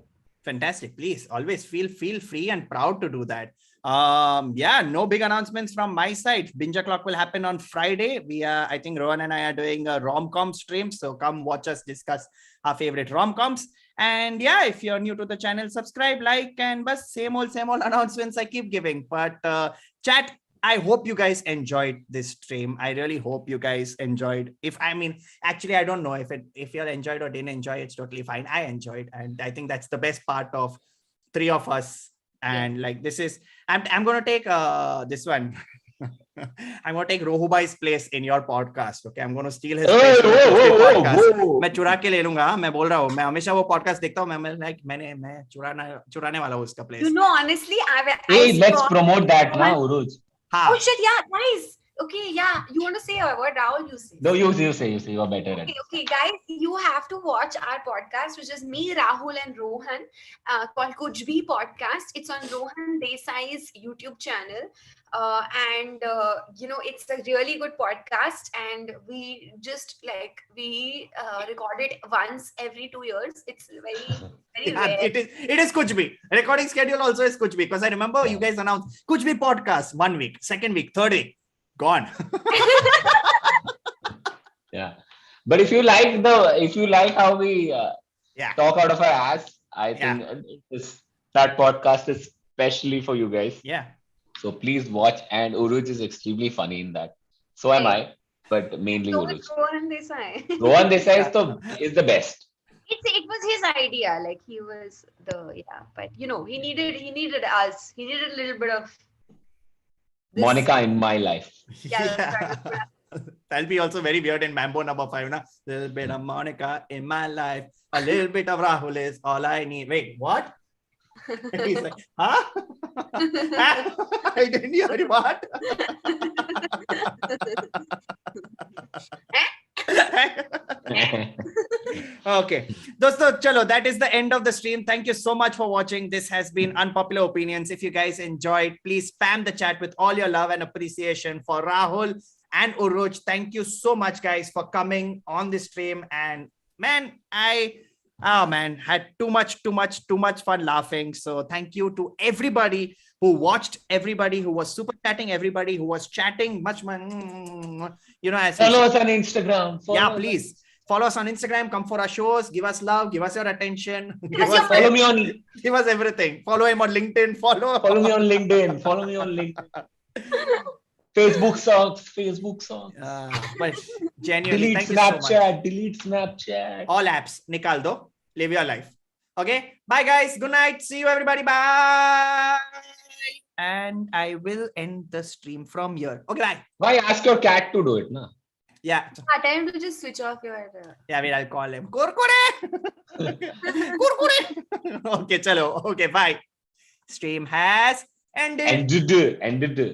Fantastic. Please always feel free and proud to do that. Yeah, no big announcements from my side. Binge O'Clock will happen on Friday. I think Rohan and I are doing a rom-com stream, so come watch us discuss our favorite rom-coms. And yeah, if you're new to the channel, subscribe, like, and bas same old announcements I keep giving. But chat, I hope you guys enjoyed this stream. I really hope you guys enjoyed. Actually, I don't know if you enjoyed or didn't enjoy, it's totally fine. I enjoyed, and I think that's the best part of three of us. And like this is, I'm gonna take this one. I'm gonna take Rohubai's place in your podcast. Okay, I'm gonna steal his place in the podcast. मैं चुरा के ले लूंगा. मैं बोल रहा हूँ. मैं हमेशा वो podcast देखता हूँ. मैं चुराने वाला हूँ उसका place. You know, honestly, Hey, let's promote that now, Urooj. Oh shit! Yeah, nice. Okay, yeah. You want to say a word, Rahul? You say. No, you say. You're better. Okay, guys, you have to watch our podcast, which is me, Rahul, and Rohan, called Kuch Bhi Podcast. It's on Rohan Desai's YouTube channel. It's a really good podcast, and we record it once every 2 years. It's very rare. It is Kuch Bhi. Recording schedule also is Kuch Bhi, because I remember you guys announced Kuch Bhi Podcast 1 week, second week, third week. Gone. Yeah, but if you like how we talk out of our ass, I think that podcast is especially for you guys. Yeah. So please watch, and Urooj is extremely funny in that. So am I, but mainly Urooj. Rohan Desai. Rohan Desai is the best. It was his idea. Like he was but he needed us. He needed a little bit of Monica in my life. Yeah. That'll be also very weird in Mambo number 5, na? Little bit of Monica in my life, a little bit of Rahul is all I need. Wait, what? And he's like, huh? I didn't hear what? Okay. Dosto, chalo, that is the end of the stream. Thank you so much for watching. This has been Unpopular Opinions. If you guys enjoyed, please spam the chat with all your love and appreciation for Rahul and Urooj. Thank you so much, guys, for coming on this stream. And man, had too much fun laughing. So thank you to everybody who watched, everybody who was super chatting, everybody who was chatting much more, follow us on Instagram. Please follow us on Instagram. Come for our shows. Give us love. Give us your attention. Follow me on. Give us everything. Follow him on LinkedIn. Follow me on LinkedIn. Follow me on LinkedIn. Facebook songs. But genuinely, delete Snapchat. All apps. Nikal do. Live your life. Okay. Bye, guys. Good night. See you, everybody. Bye. And I will end the stream from here. Okay, bye. Why ask your cat to do it, na? Yeah. Tell him to just switch off your. I'll call him. Kurkure. Okay, chalo. Okay, bye. Stream has ended. Ended.